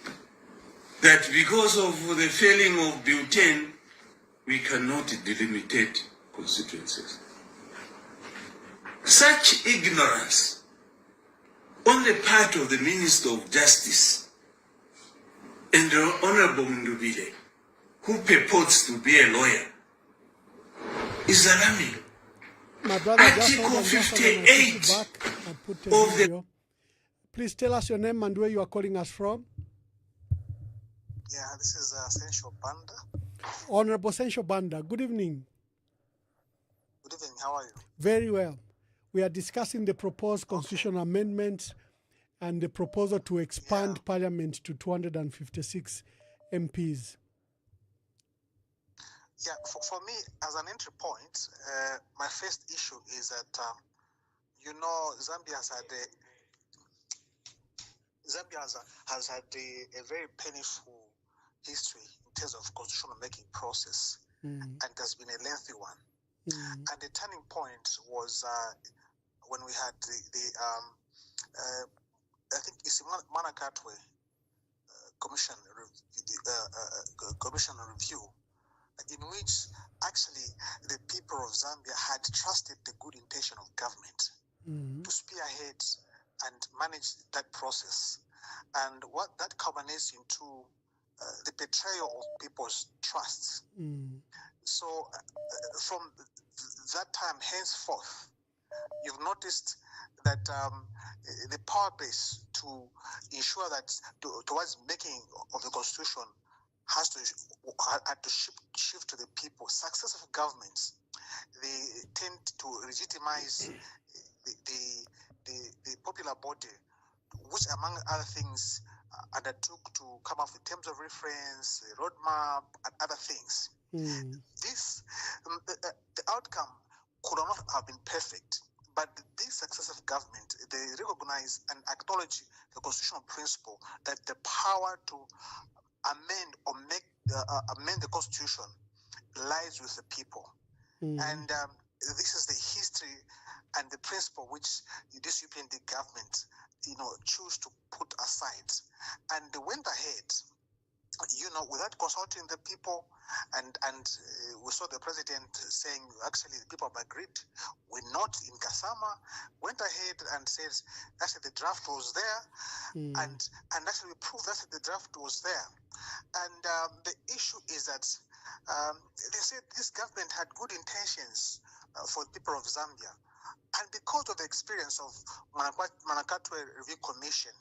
that because of the failing of Bill 10, we cannot delimitate constituencies. Such ignorance on the part of the Minister of Justice and the Honorable Ndubile, who purports to be a lawyer, is alarming. My brother, Article 58 of the... Please tell us your name and where you are calling us from. Yeah, this is Sensho Banda. Honorable Sensho Banda, good evening. Good evening, how are you? Very well. We are discussing the proposed constitutional amendments and the proposal to expand parliament to 256 MPs. Yeah, for me, as an entry point, my first issue is that, Zambia has had a very painful history in terms of constitutional making process, and it has been a lengthy one. And the turning point was when we had I think it's Manakatwe commission review, in which actually the people of Zambia had trusted the good intention of government to spearhead and manage that process. And what that culminates into the betrayal of people's trust. So from that time henceforth, you've noticed that the power base to ensure that towards making of the constitution had to shift to the people. Successive governments, they tend to legitimize the popular body, which among other things undertook to come up with terms of reference, a roadmap, and other things. This, the outcome could not have been perfect, but this successive government, they recognize and acknowledge the constitutional principle that the power to amend or amend the constitution lies with the people. And this is the history and the principle which this UPND government, choose to put aside. And they went ahead, without consulting the people, and we saw the president saying, actually, the people have agreed. We're not in Kasama. Went ahead and says, actually, the draft was there, and actually we proved that the draft was there. And the issue is that they said this government had good intentions for the people of Zambia. And because of the experience of Manakatwe Review Commission,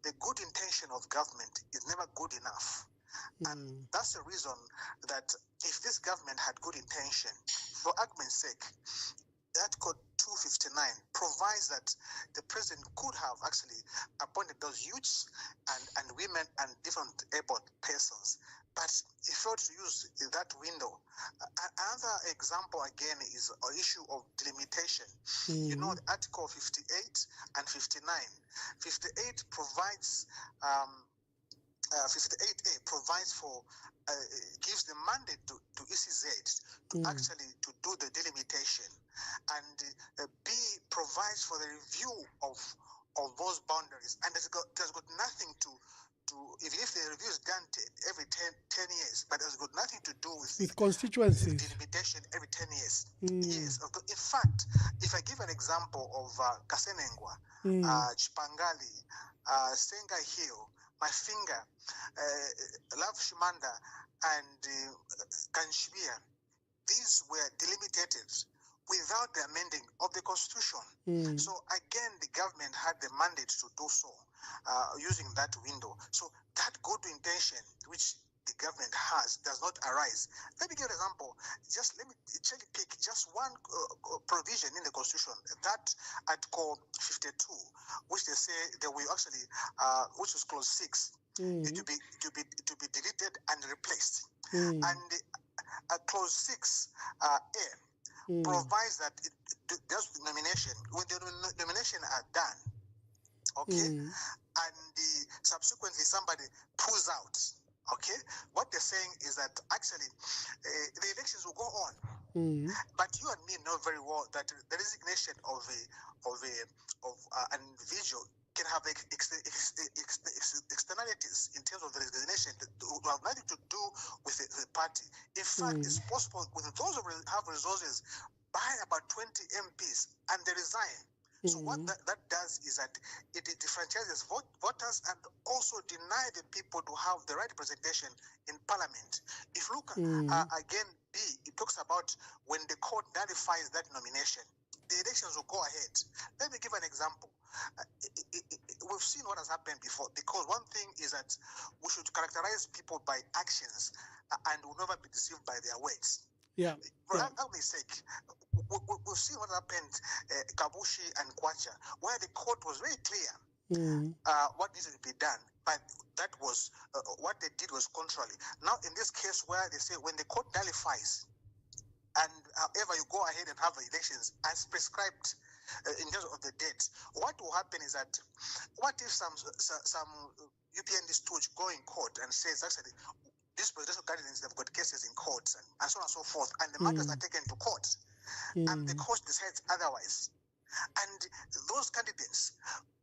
the good intention of government is never good enough. And that's the reason that if this government had good intention, for argument's sake, Article 259 provides that the president could have actually appointed those youths and women and different able persons, but he failed to use that window. Another example again is an issue of delimitation. Article 58 and 59. 58 provides 58A provides for gives the mandate to ECZ to actually to do the delimitation, and B provides for the review of those boundaries, and there's got nothing to even if the review is done every 10 years, but it's got nothing to do with constituencies. Delimitation every 10 years. Yes, in fact, if I give an example of Kasenengwa, Chipangali, Senga Hill, My Finger, Love Shimanda, and Kanshibia, these were delimited without the amending of the constitution. So again, the government had the mandate to do so, using that window. So that good intention, which the government has, does not arise. Let me give an example. Let me cherry pick just one provision in the constitution, that Article 52, which they say they will actually, which is clause 6, to be deleted and replaced. And clause 6A provides that it does nomination. When the nomination are done, and subsequently somebody pulls out, what they're saying is that actually the elections will go on. But you and me know very well that the resignation of an individual can have externalities in terms of the resignation that have nothing to do with the party. In fact, it's possible with those who have resources buy about 20 MPs and they resign. So what that does is that it differentiates voters and also deny the people to have the right representation in parliament. If you look again, B, it talks about when the court nullifies that nomination, the elections will go ahead. Let me give an example. We've seen what has happened before, because one thing is that we should characterize people by actions and will never be deceived by their words. For argument's sake, we've seen what happened Kabushi and Kwacha, where the court was very clear what needs to be done. But that was what they did was contrary. Now, in this case where they say when the court nullifies, and however you go ahead and have elections as prescribed in terms of the dates, what will happen is that, what if some UPND stooge go in court and says actually these presidential candidates, they've got cases in courts and so on and so forth, and the matters are taken to court, and the court decides otherwise, and those candidates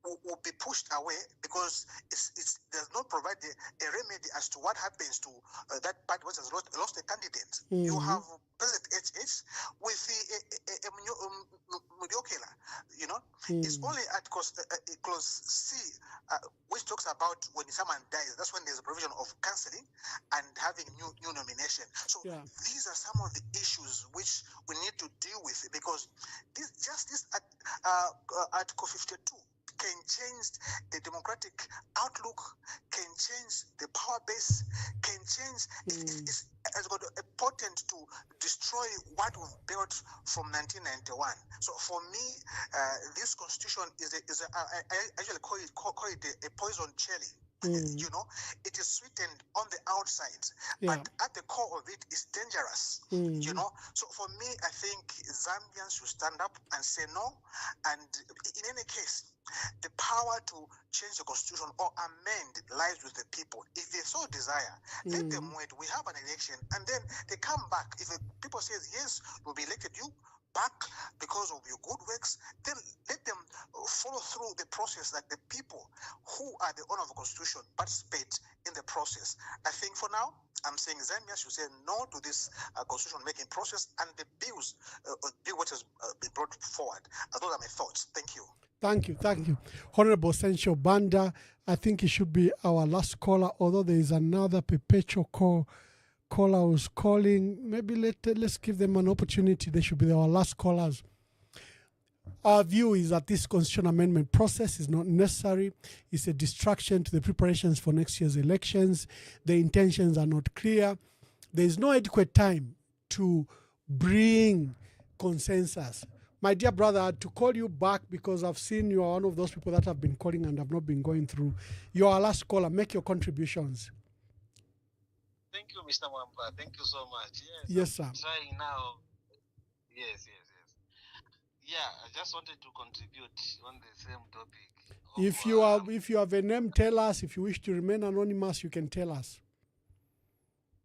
will be pushed away because there's not provided a remedy as to what happens to that party which has lost a candidate. You have President HH with a Mudiokela, you know. It's only at clause C, which talks about when someone dies, that's when there's a provision of cancelling and having new nomination. So these are some of the issues which we need to deal with, because this at Article 52 can change the democratic outlook, can change the power base, can change. It's got a potent to destroy what we've built from 1991. So for me, this constitution I actually call it a poison cherry. You know, it is sweetened on the outside, but at the core of it is dangerous. You know, so for me, I think Zambians should stand up and say no. And in any case, the power to change the constitution or amend lies with the people. If they so desire, let them wait. We have an election, and then they come back. If people say yes, we'll be elected you back because of your good works, then let them follow through the process, that the people who are the owner of the constitution participate in the process. I think for now, I'm saying Zambia should say no to this constitution making process, and the bills bill what has been brought forward. Those are my thoughts. Thank you. Thank you. Honorable Sencho Banda, I think he should be our last caller, although there is another perpetual caller who's calling. Maybe let's give them an opportunity. They should be our last callers. Our view is that this constitution amendment process is not necessary. It's a distraction to the preparations for next year's elections. The intentions are not clear. There is no adequate time to bring consensus. My dear brother, I had to call you back because I've seen you are one of those people that have been calling and have not been going through. You are our last caller. Make your contributions. Thank you, Mr. Mwamba. Thank you so much. Yes, sir. I'm trying now. Yes. Yeah, I just wanted to contribute on the same topic. If you have a name, tell us. If you wish to remain anonymous, you can tell us.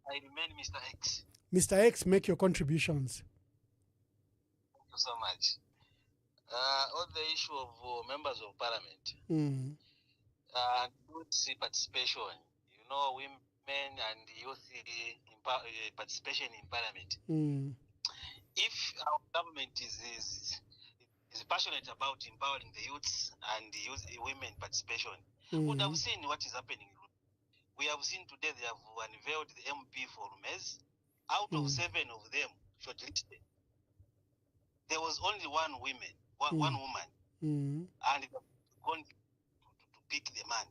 I remain Mr. X. Mr. X, make your contributions. Thank you so much. On the issue of members of parliament and youth participation, you know, women and youth participation in parliament. If our government is passionate about empowering the youths and the women participation, we would have seen what is happening. We have seen today they have unveiled the MP for Rumez. Out of 7 of them shortlisted, there was only one woman, and they have gone to pick the man.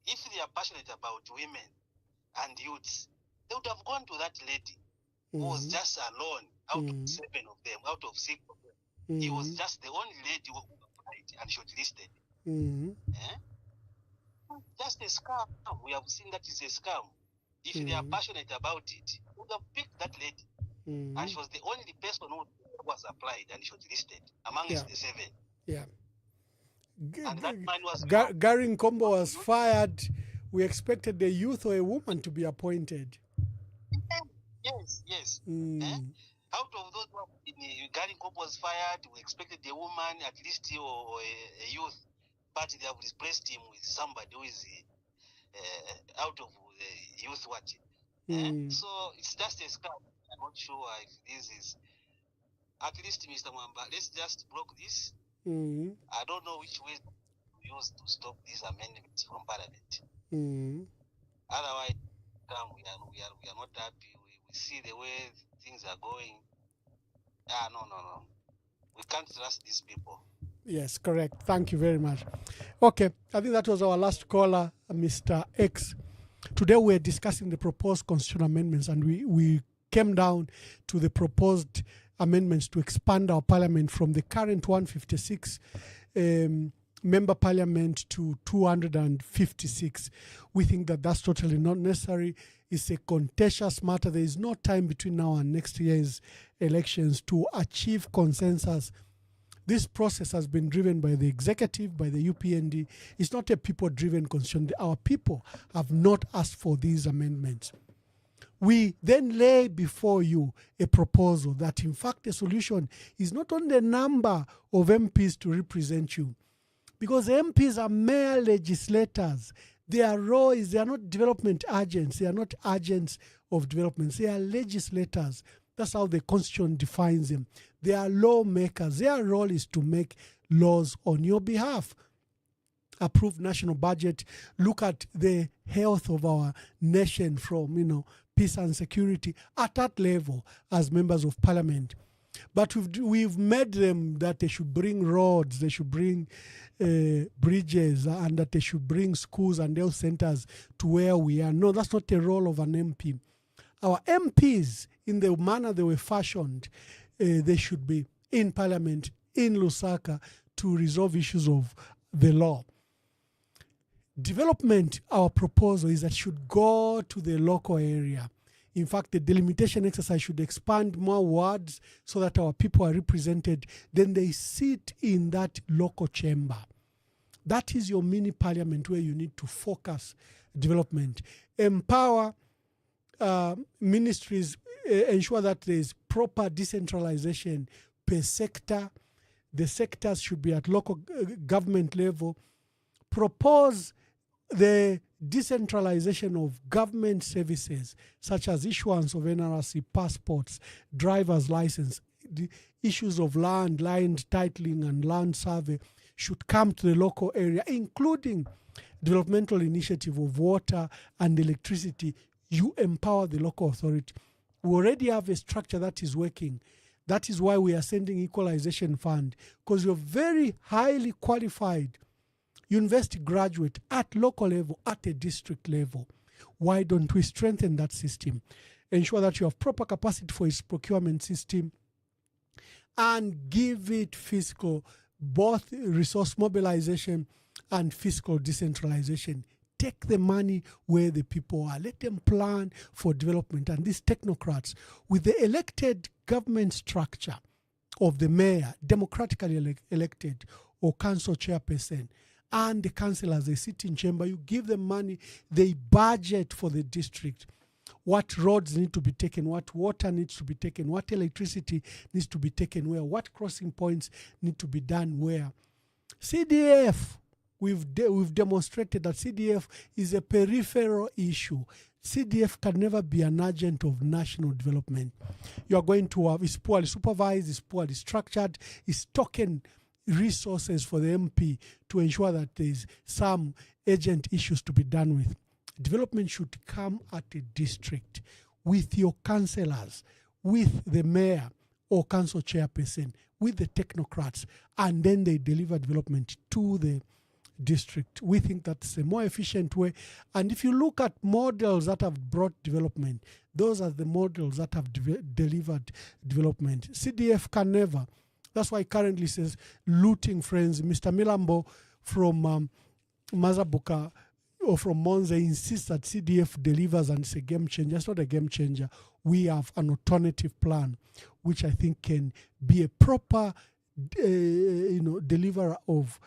If they are passionate about women and youths, they would have gone to that lady who was just alone out of 7 of them, out of 6 of them. He was just the only lady who applied and shortlisted. Just a scam. We have seen that is a scam. If they are passionate about it, we would have picked that lady. And she was the only person who was applied and shortlisted amongst the 7. Yeah. And that man was Gary Nkombo was fired. We expected a youth or a woman to be appointed. Yes. Out of those, Gary Nkombo was fired. We expected a woman, at least, or a youth, but they have replaced him with somebody who is out of the youth watching. So it's just a scam. I'm not sure if this is, at least, Mr. Mwamba, let's just block this. I don't know which way to use to stop these amendments from Parliament. Otherwise, we are not happy. We see the way things are going. No. We can't trust these people. Yes, correct. Thank you very much. Okay, I think that was our last caller, Mr. X. Today we're discussing the proposed constitutional amendments, and we came down to the proposed amendments to expand our parliament from the current 156 member parliament to 256. We think that that's totally not necessary. It's a contentious matter. There is no time between now and next year's elections to achieve consensus. This process has been driven by the executive, by the UPND. It's not a people-driven constitution. Our people have not asked for these amendments. We then lay before you a proposal that, in fact, the solution is not on the number of MPs to represent you, because MPs are mere legislators. Their role is they are not development agents. They are not agents of development. They are legislators. That's how the Constitution defines them. They are lawmakers. Their role is to make laws on your behalf. Approve national budget. Look at the health of our nation from, peace and security at that level as members of parliament. But we've made them that they should bring roads, they should bring bridges, and that they should bring schools and health centers to where we are. No, that's not the role of an MP. Our MPs, in the manner they were fashioned, they should be in parliament, in Lusaka, to resolve issues of the law. Development, our proposal is that should go to the local area. In fact, the delimitation exercise should expand more wards so that our people are represented. Then they sit in that local chamber. That is your mini parliament where you need to focus development. Empower ministries, ensure that there is proper decentralization per sector. The sectors should be at local government level. Propose the decentralization of government services, such as issuance of NRC passports, driver's license. The issues of land titling and land survey should come to the local area, including developmental initiative of water and electricity. You empower the local authority. We already have a structure that is working. That is why we are sending equalization fund, because you're very highly qualified university graduate at local level, at a district level. Why don't we strengthen that system? Ensure that you have proper capacity for its procurement system and give it fiscal, both resource mobilization and fiscal decentralization. Take the money where the people are. Let them plan for development. And these technocrats, with the elected government structure of the mayor, democratically elected, or council chairperson, and the councillors, they sit in chamber, you give them money, they budget for the district. What roads need to be taken, what water needs to be taken, what electricity needs to be taken where, what crossing points need to be done where. CDF, we've demonstrated that CDF is a peripheral issue. CDF can never be an agent of national development. You are going to have, it's poorly supervised, it's poorly structured, it's token resources for the MP to ensure that there is some urgent issues to be done with. Development should come at a district with your councillors, with the mayor or council chairperson, with the technocrats, and then they deliver development to the district. We think that's a more efficient way. And if you look at models that have brought development, those are the models that have delivered development. CDF can never. That's why it currently says looting friends. Mr. Milambo from Mazabuka or from Monza insists that CDF delivers and it's a game changer. It's not a game changer. We have an alternative plan, which I think can be a proper deliverer of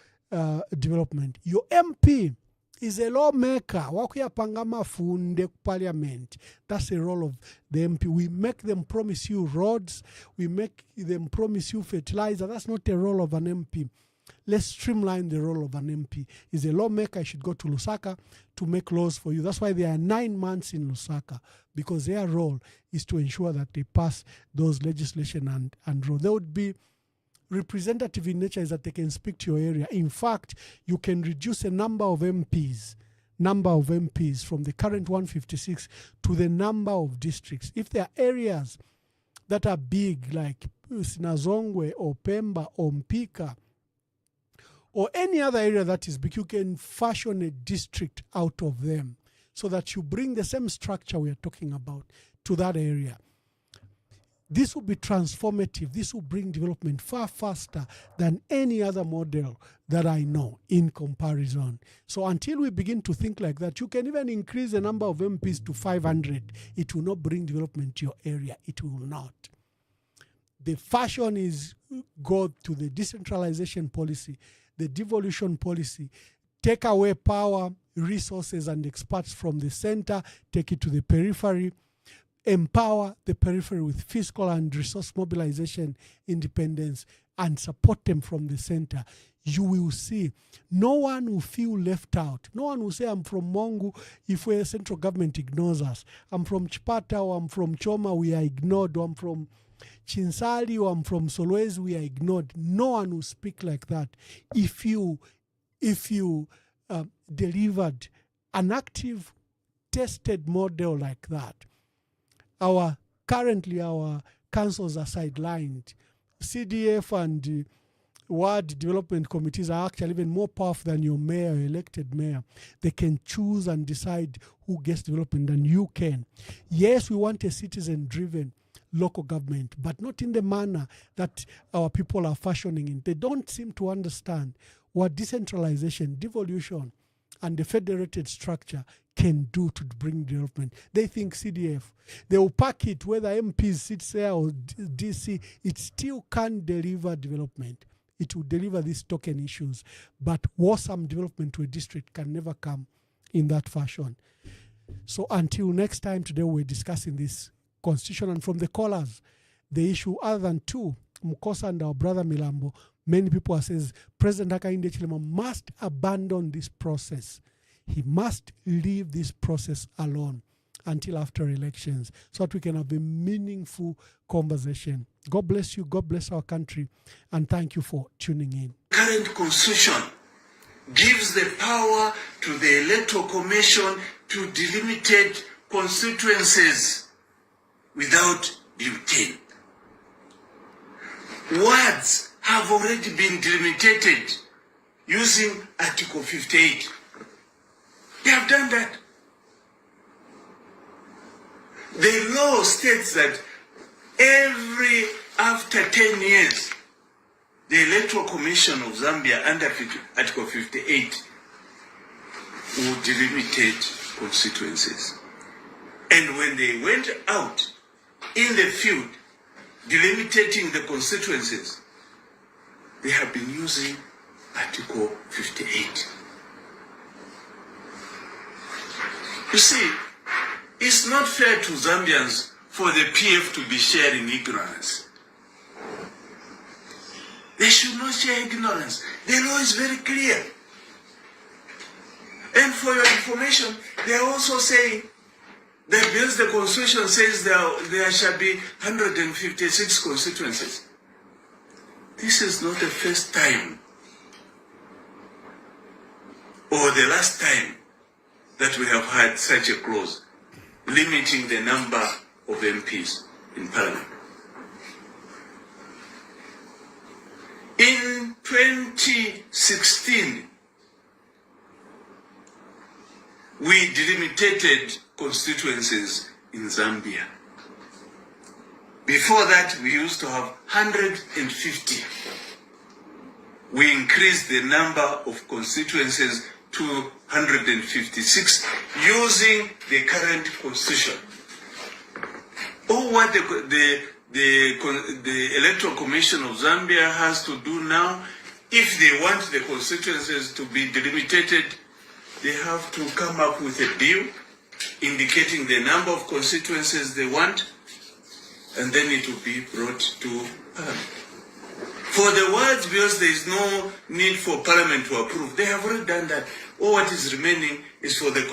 development. Your MP is a lawmaker. Wakuyapanga mafunde parliament. That's the role of the MP. We make them promise you roads. We make them promise you fertilizer. That's not the role of an MP. Let's streamline the role of an MP. Is a lawmaker. I should go to Lusaka to make laws for you. That's why there are 9 months in Lusaka, because their role is to ensure that they pass those legislation and law. There would be representative in nature is that they can speak to your area. In fact, you can reduce a number of MPs from the current 156 to the number of districts. If there are areas that are big, like Sinazongwe or Pemba or Mpika, or any other area that is big, you can fashion a district out of them so that you bring the same structure we are talking about to that area. This will be transformative. This will bring development far faster than any other model that I know in comparison. So until we begin to think like that, you can even increase the number of MPs to 500. It will not bring development to your area. It will not. The fashion is go to the decentralization policy, the devolution policy, take away power, resources, and experts from the center, take it to the periphery, empower the periphery with fiscal and resource mobilization independence, and support them from the center. You will see no one will feel left out. No one will say, I'm from Mongu if the central government ignores us. I'm from Chipata, or I'm from Choma, we are ignored, or I'm from Chinsali, or I'm from Solwezi, we are ignored. No one will speak like that if you delivered an active, tested model like that. Currently our councils are sidelined. CDF and ward development committees are actually even more powerful than your mayor, elected mayor. They can choose and decide who gets development than you can. Yes, we want a citizen-driven local government, but not in the manner that our people are fashioning in. They don't seem to understand what decentralization, devolution, and the federated structure can do to bring development. They think CDF, they will pack it, whether MPs sit there or DC, it still can't deliver development. It will deliver these token issues, but awesome development to a district can never come in that fashion. So until next time, today we're discussing this constitution, and from the callers, the issue other than two, Mukosa and our brother Milambo, many people are saying President Hakainde Hichilema must abandon this process. He must leave this process alone until after elections so that we can have a meaningful conversation. God bless you. God bless our country. And thank you for tuning in. Current constitution gives the power to the Electoral Commission to delimitate constituencies without bulletin. Wards have already been delimited using Article 58. They have done that. The law states that after 10 years, the Electoral Commission of Zambia under Article 58 will delimitate constituencies. And when they went out in the field, delimitating the constituencies, they have been using Article 58. You see, it's not fair to Zambians for the PF to be sharing ignorance. They should not share ignorance. The law is very clear. And for your information, they are also saying that because the Constitution says there shall be 156 constituencies. This is not the first time or the last time that we have had such a clause limiting the number of MPs in Parliament. In 2016, we delimited constituencies in Zambia. Before that, we used to have 150. We increased the number of constituencies to 156 using the current constitution. Or what the Electoral Commission of Zambia has to do now, if they want the constituencies to be delimited, they have to come up with a bill indicating the number of constituencies they want, and then it will be brought to Parliament. For the words, because there is no need for Parliament to approve, they have already done that. All what is remaining is for the